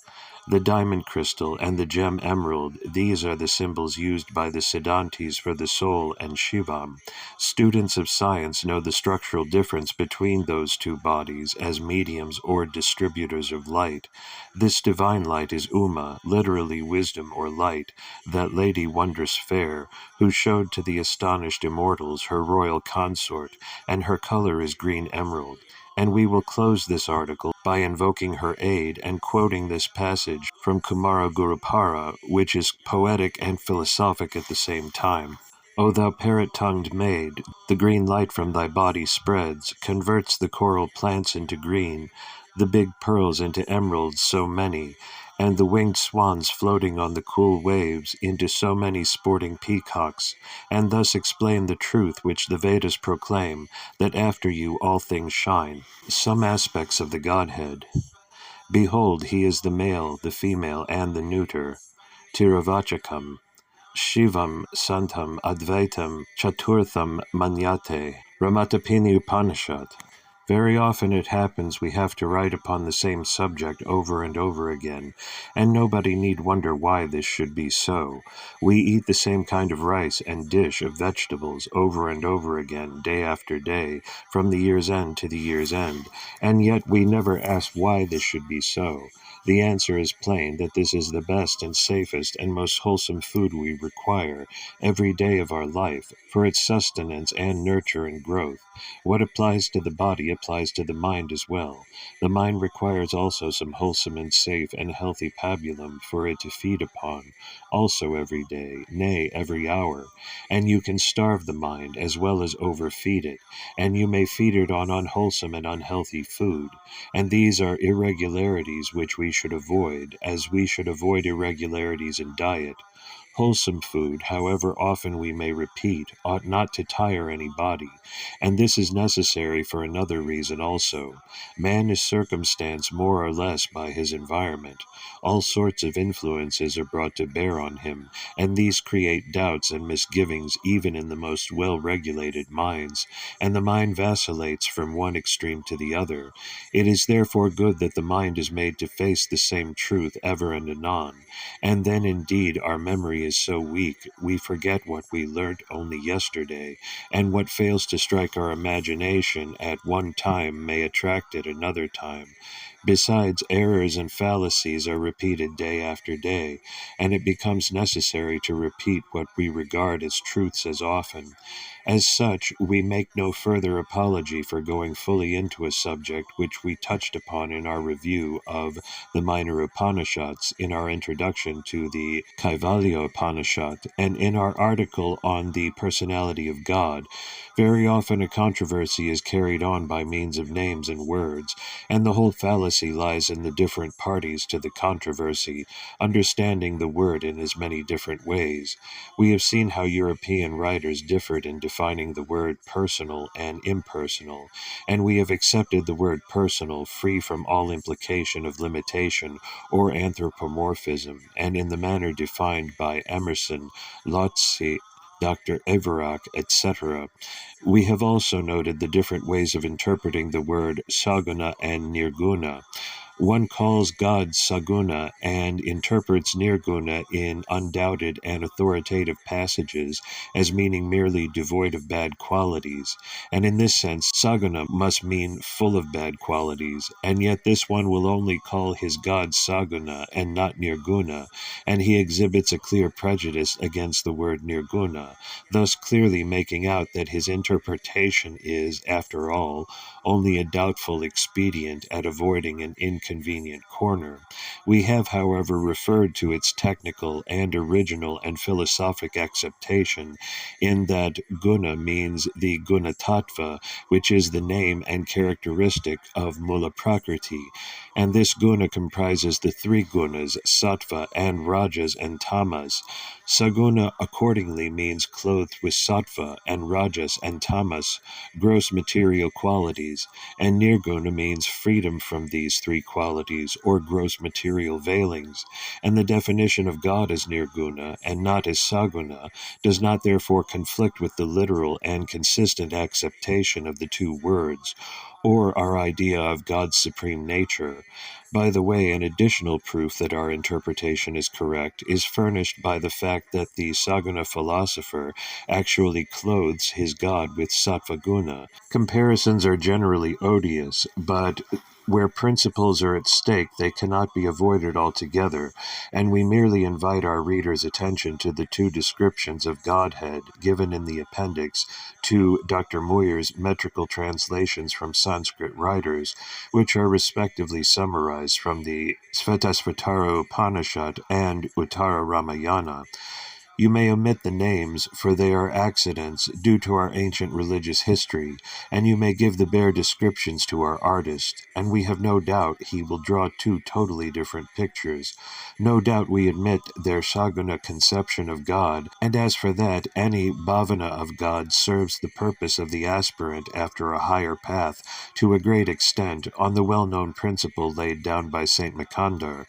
The diamond crystal and the gem emerald, these are the symbols used by the Siddhantis for the soul and Shivam. Students of science know the structural difference between those two bodies as mediums or distributors of light. This divine light is Uma, literally wisdom or light, that lady wondrous fair, who showed to the astonished immortals her royal consort, and her color is green emerald. And we will close this article by invoking her aid and quoting this passage from Kumara Gurupara, which is poetic and philosophic at the same time. O thou parrot-tongued maid, the green light from thy body spreads, converts the coral plants into green, the big pearls into emeralds so many, and the winged swans floating on the cool waves into so many sporting peacocks, and thus explain the truth which the Vedas proclaim, that after you all things shine. Some aspects of the Godhead. Behold, he is the male, the female, and the neuter. Tiravachakam. Shivam Santam Advaitam Chaturtham Manyate. Ramatapini Upanishad. Very often it happens we have to write upon the same subject over and over again, and nobody need wonder why this should be so. We eat the same kind of rice and dish of vegetables over and over again, day after day, from the year's end to the year's end, and yet we never ask why this should be so. The answer is plain that this is the best and safest and most wholesome food we require every day of our life for its sustenance and nurture and growth. What applies to the body applies to the mind as well. The mind requires also some wholesome and safe and healthy pabulum for it to feed upon, also every day, nay, every hour. And you can starve the mind as well as overfeed it, and you may feed it on unwholesome and unhealthy food. And these are irregularities which we should avoid, as we should avoid irregularities in diet. Wholesome food, however often we may repeat, ought not to tire any body, and this is necessary for another reason also. Man is circumstanced more or less by his environment. All sorts of influences are brought to bear on him, and these create doubts and misgivings even in the most well-regulated minds, and the mind vacillates from one extreme to the other. It is therefore good that the mind is made to face the same truth ever and anon, and then indeed our memory is so weak we forget what we learnt only yesterday, and what fails to strike our imagination at one time may attract it another time. Besides, errors and fallacies are repeated day after day, and it becomes necessary to repeat what we regard as truths as often. As such, we make no further apology for going fully into a subject which we touched upon in our review of the minor Upanishads, in our introduction to the Kaivalya Upanishad, and in our article on the personality of God. Very often a controversy is carried on by means of names and words, and the whole fallacy lies in the different parties to the controversy, understanding the word in as many different ways. We have seen how European writers differed in defining the word personal and impersonal, and we have accepted the word personal free from all implication of limitation or anthropomorphism, and in the manner defined by Emerson, Lotze, Dr. Everac, etc. We have also noted the different ways of interpreting the word saguna and nirguna. One calls God Saguna and interprets Nirguna in undoubted and authoritative passages as meaning merely devoid of bad qualities, and in this sense Saguna must mean full of bad qualities, and yet this one will only call his God Saguna and not Nirguna, and he exhibits a clear prejudice against the word Nirguna, thus clearly making out that his interpretation is, after all, only a doubtful expedient at avoiding an inconvenient corner. We have, however, referred to its technical and original and philosophic acceptation in that guna means the gunatattva, which is the name and characteristic of mula prakriti, and this guna comprises the three gunas, sattva and rajas and tamas. Saguna accordingly means clothed with sattva and rajas and tamas, gross material qualities, and nirguna means freedom from these three qualities. qualities or gross material veilings, and the definition of God as nirguna and not as saguna does not therefore conflict with the literal and consistent acceptation of the two words, or our idea of God's supreme nature. By the way, an additional proof that our interpretation is correct is furnished by the fact that the Saguna philosopher actually clothes his God with sattva guna. Comparisons are generally odious, but where principles are at stake, they cannot be avoided altogether, and we merely invite our readers' attention to the two descriptions of Godhead given in the appendix to Dr. Moyer's metrical translations from Sanskrit writers, which are respectively summarized from the Svetasvatara Upanishad and Uttara Ramayana. You may omit the names, for they are accidents due to our ancient religious history, and you may give the bare descriptions to our artist, and we have no doubt he will draw two totally different pictures. No doubt we admit their Saguna conception of God, and as for that, any bhavana of God serves the purpose of the aspirant after a higher path to a great extent on the well-known principle laid down by Saint Makandar.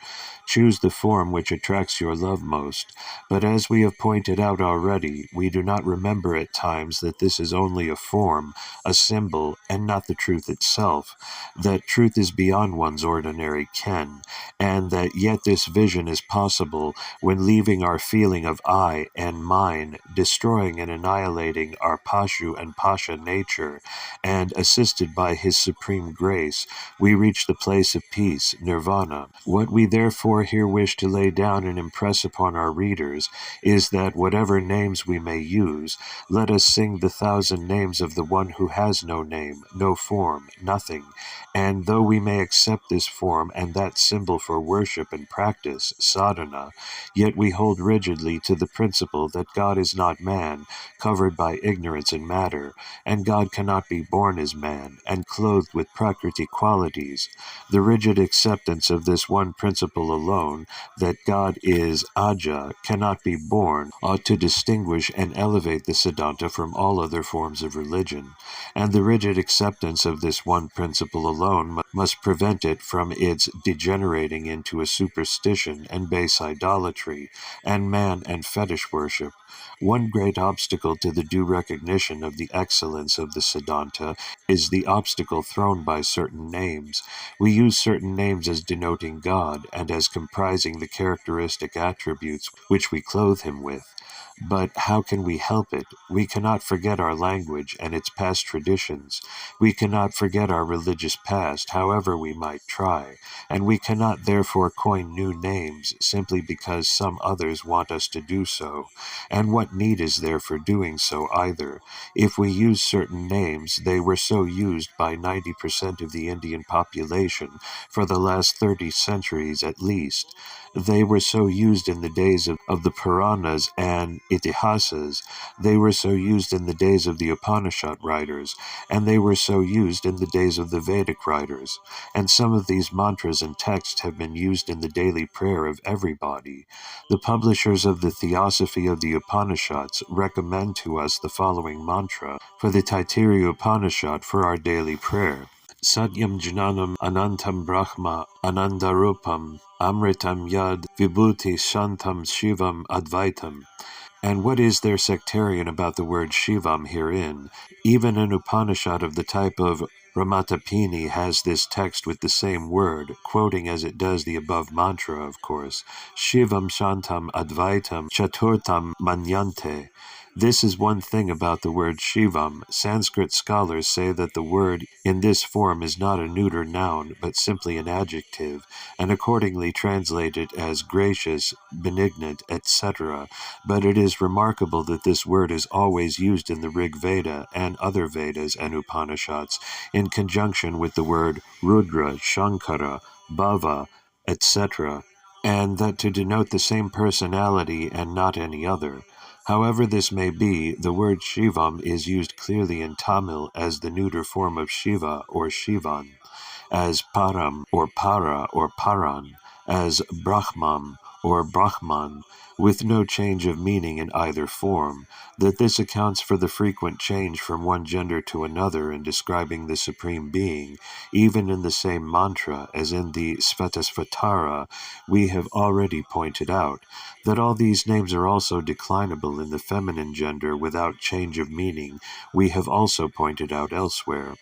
Choose the form which attracts your love most. But as we have pointed out already, we do not remember at times that this is only a form, a symbol, and not the truth itself, that truth is beyond one's ordinary ken, and that yet this vision is possible when leaving our feeling of I and mine, destroying and annihilating our pashu and pasha nature, and assisted by his supreme grace, we reach the place of peace, nirvana. What we therefore here wish to lay down and impress upon our readers is that whatever names we may use, let us sing the thousand names of the one who has no name, no form, nothing. And though we may accept this form and that symbol for worship and practice, sadhana, yet we hold rigidly to the principle that God is not man, covered by ignorance and matter, and God cannot be born as man, and clothed with prakriti qualities. The rigid acceptance of this one principle alone, that God is aja, cannot be born, ought to distinguish and elevate the Siddhanta from all other forms of religion, and the rigid acceptance of this one principle alone must prevent it from its degenerating into a superstition and base idolatry, and man and fetish worship. One great obstacle to the due recognition of the excellence of the Siddhanta is the obstacle thrown by certain names. We use certain names as denoting God and as comprising the characteristic attributes which we clothe him with. But how can we help it? We cannot forget our language and its past traditions. We cannot forget our religious past, however we might try, and we cannot therefore coin new names simply because some others want us to do so. And what need is there for doing so either? If we use certain names, they were so used by 90% of the Indian population for the last 30 centuries at least. They were so used in the days of the Puranas and Itihasas. They were so used in the days of the Upanishad writers, and they were so used in the days of the Vedic writers. And some of these mantras and texts have been used in the daily prayer of everybody. The publishers of the Theosophy of the Upanishads recommend to us the following mantra for the Taittiriya Upanishad for our daily prayer. Satyam Jnanam Anantam Brahma Anandarupam Amritam Yad Vibhuti Shantam Shivam Advaitam. And what is there sectarian about the word Shivam herein? Even an Upanishad of the type of Ramatapini has this text with the same word, quoting as it does the above mantra, of course. Shivam Shantam Advaitam Chaturtam Manyante. This is one thing about the word Shivam. Sanskrit scholars say that the word in this form is not a neuter noun, but simply an adjective, and accordingly translated as gracious, benignant, etc. But it is remarkable that this word is always used in the Rig Veda and other Vedas and Upanishads in conjunction with the word Rudra, Shankara, Bhava, etc., and that to denote the same personality and not any other. However this may be, the word Shivam is used clearly in Tamil as the neuter form of Shiva or Shivan, as Param or Para or Paran, as Brahmam or Brahman, with no change of meaning in either form, that this accounts for the frequent change from one gender to another in describing the Supreme Being, even in the same mantra as in the Svetasvatara, we have already pointed out, that all these names are also declinable in the feminine gender without change of meaning, we have also pointed out elsewhere.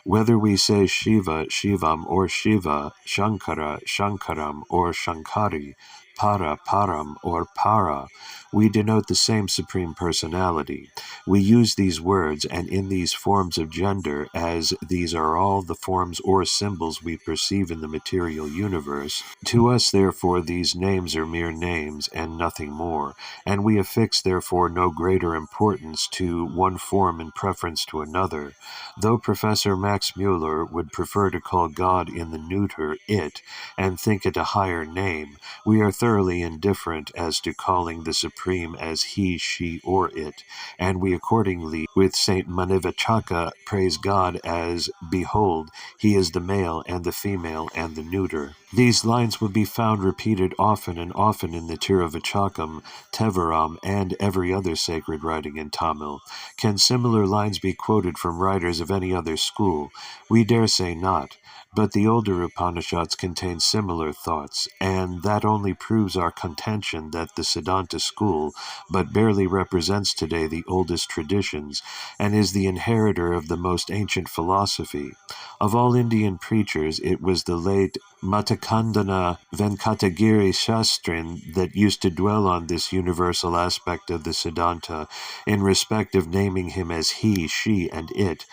Whether we say Shiva, Shivam, or Shiva, Shankara, Shankaram, or Shankari, Para, Param, or Para, we denote the same Supreme Personality. We use these words and in these forms of gender as these are all the forms or symbols we perceive in the material universe. To us, therefore, these names are mere names and nothing more, and we affix, therefore, no greater importance to one form in preference to another. Though Professor Max Muller would prefer to call God in the neuter it, and think it a higher name, we are thoroughly indifferent as to calling the Supreme as he, she, or it, and we accordingly, with Saint Manivachaka, praise God as, behold, he is the male and the female and the neuter. These lines will be found repeated often and often in the Tiruvachakam, Tevaram, and every other sacred writing in Tamil. Can similar lines be quoted from writers of any other school? We dare say not. But the older Upanishads contain similar thoughts, and that only proves our contention that the Siddhanta school but barely represents today the oldest traditions, and is the inheritor of the most ancient philosophy. Of all Indian preachers, it was the late Matakandana Venkatagiri Shastrin that used to dwell on this universal aspect of the Siddhanta in respect of naming him as he, she, and it,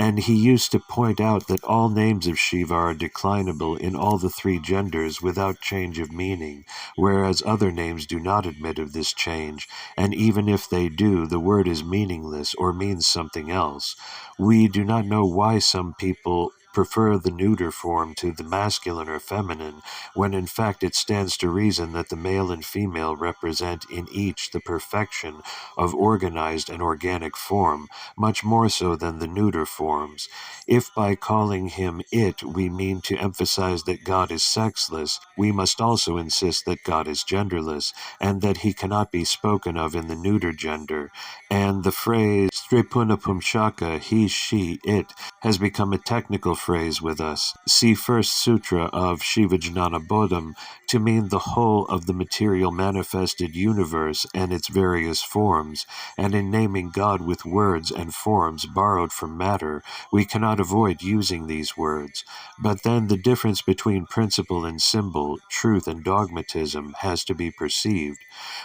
and he used to point out that all names of Shiva are declinable in all the three genders without change of meaning, whereas other names do not admit of this change, and even if they do, the word is meaningless or means something else. We do not know why some people prefer the neuter form to the masculine or feminine, when in fact it stands to reason that the male and female represent in each the perfection of organized and organic form, much more so than the neuter forms. If by calling him it we mean to emphasize that God is sexless, we must also insist that God is genderless, and that he cannot be spoken of in the neuter gender, and the phrase Stripunapumshaka, he, she, it, has become a technical phrase with us. See First Sutra of Shivajnana Bodham to mean the whole of the material manifested universe and its various forms, and in naming God with words and forms borrowed from matter, we cannot avoid using these words. But then the difference between principle and symbol, truth and dogmatism, has to be perceived.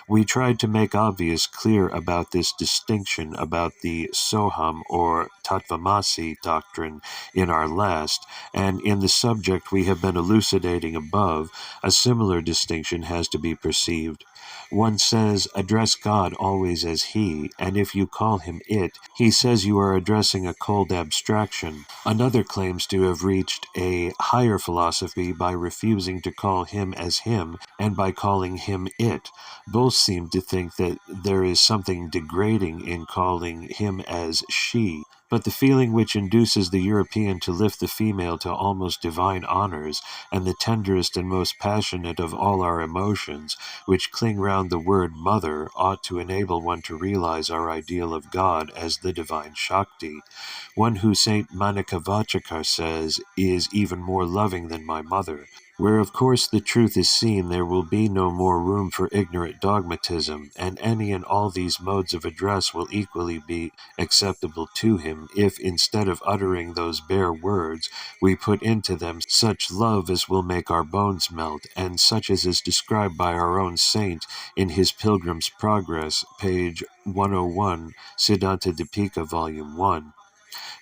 We tried to make obvious clear about this distinction about the Soham or Tattvamasi doctrine in our last, and in the subject we have been elucidating above, a similar distinction has to be perceived. One says, address God always as he, and if you call him it, he says you are addressing a cold abstraction. Another claims to have reached a higher philosophy by refusing to call him as him and by calling him it. Both seem to think that there is something degrading in calling him as she. But the feeling which induces the European to lift the female to almost divine honors, and the tenderest and most passionate of all our emotions, which cling round the word mother, ought to enable one to realize our ideal of God as the divine Shakti, one who Saint Manikavachakar says is even more loving than my mother. Where of course the truth is seen, there will be no more room for ignorant dogmatism, and any and all these modes of address will equally be acceptable to him if, instead of uttering those bare words, we put into them such love as will make our bones melt, and such as is described by our own saint in his Pilgrim's Progress, page 101, Siddhanta Dipika, Volume 1.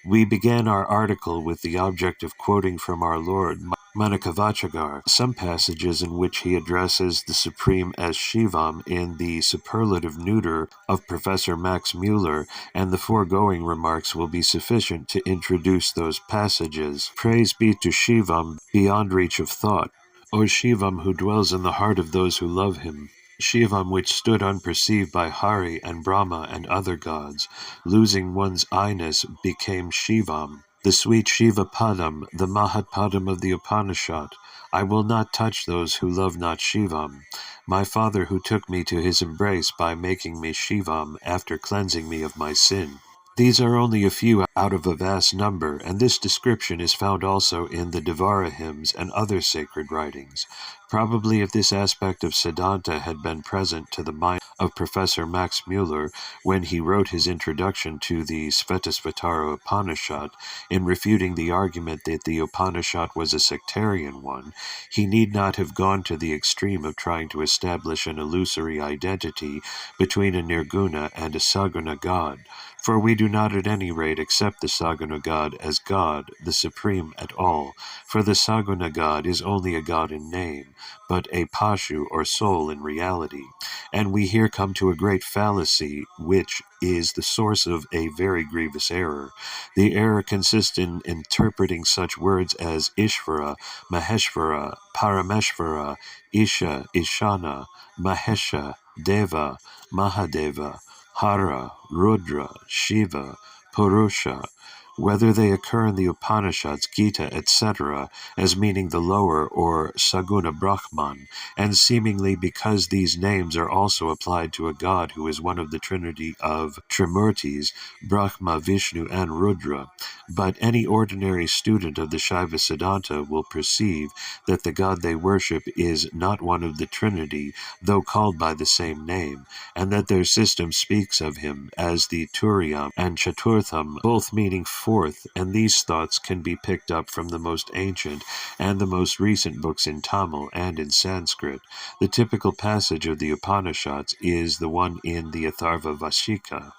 We began our article with the object of quoting from our Lord Manikavachagar some passages in which he addresses the Supreme as Shivam in the superlative neuter of Professor Max Muller, and the foregoing remarks will be sufficient to introduce those passages. Praise be to Shivam beyond reach of thought, O Shivam who dwells in the heart of those who love him. Shivam which stood unperceived by Hari and Brahma and other gods, losing one's I-ness became Shivam, the sweet Shiva Padam, the Mahat Padam of the Upanishad. I will not touch those who love not Shivam. my father who took me to his embrace by making me Shivam after cleansing me of my sin. These are only a few out of a vast number, and this description is found also in the Devara hymns and other sacred writings. Probably if this aspect of Siddhanta had been present to the mind of Professor Max Mueller when he wrote his introduction to the Svetasvatara Upanishad, in refuting the argument that the Upanishad was a sectarian one, he need not have gone to the extreme of trying to establish an illusory identity between a Nirguna and a Saguna God. For we do not at any rate accept the Saguna God as God, the supreme at all, for the Saguna God is only a God in name, but a Pashu or soul in reality. And we here come to a great fallacy, which is the source of a very grievous error. The error consists in interpreting such words as Ishvara, Maheshvara, Parameshvara, Isha, Ishana, Mahesha, Deva, Mahadeva, Hara, Rudra, Shiva, Purusha, whether they occur in the Upanishads, Gita, etc., as meaning the lower or Saguna Brahman, and seemingly because these names are also applied to a god who is one of the trinity of Trimurtis, Brahma, Vishnu, and Rudra. But any ordinary student of the Shaiva Siddhanta will perceive that the god they worship is not one of the trinity, though called by the same name, and that their system speaks of him as the Turiyam and Chaturtham, both meaning fourth, and these thoughts can be picked up from the most ancient and the most recent books in Tamil and in Sanskrit. The typical passage of the Upanishads is the one in the Atharva Vashika.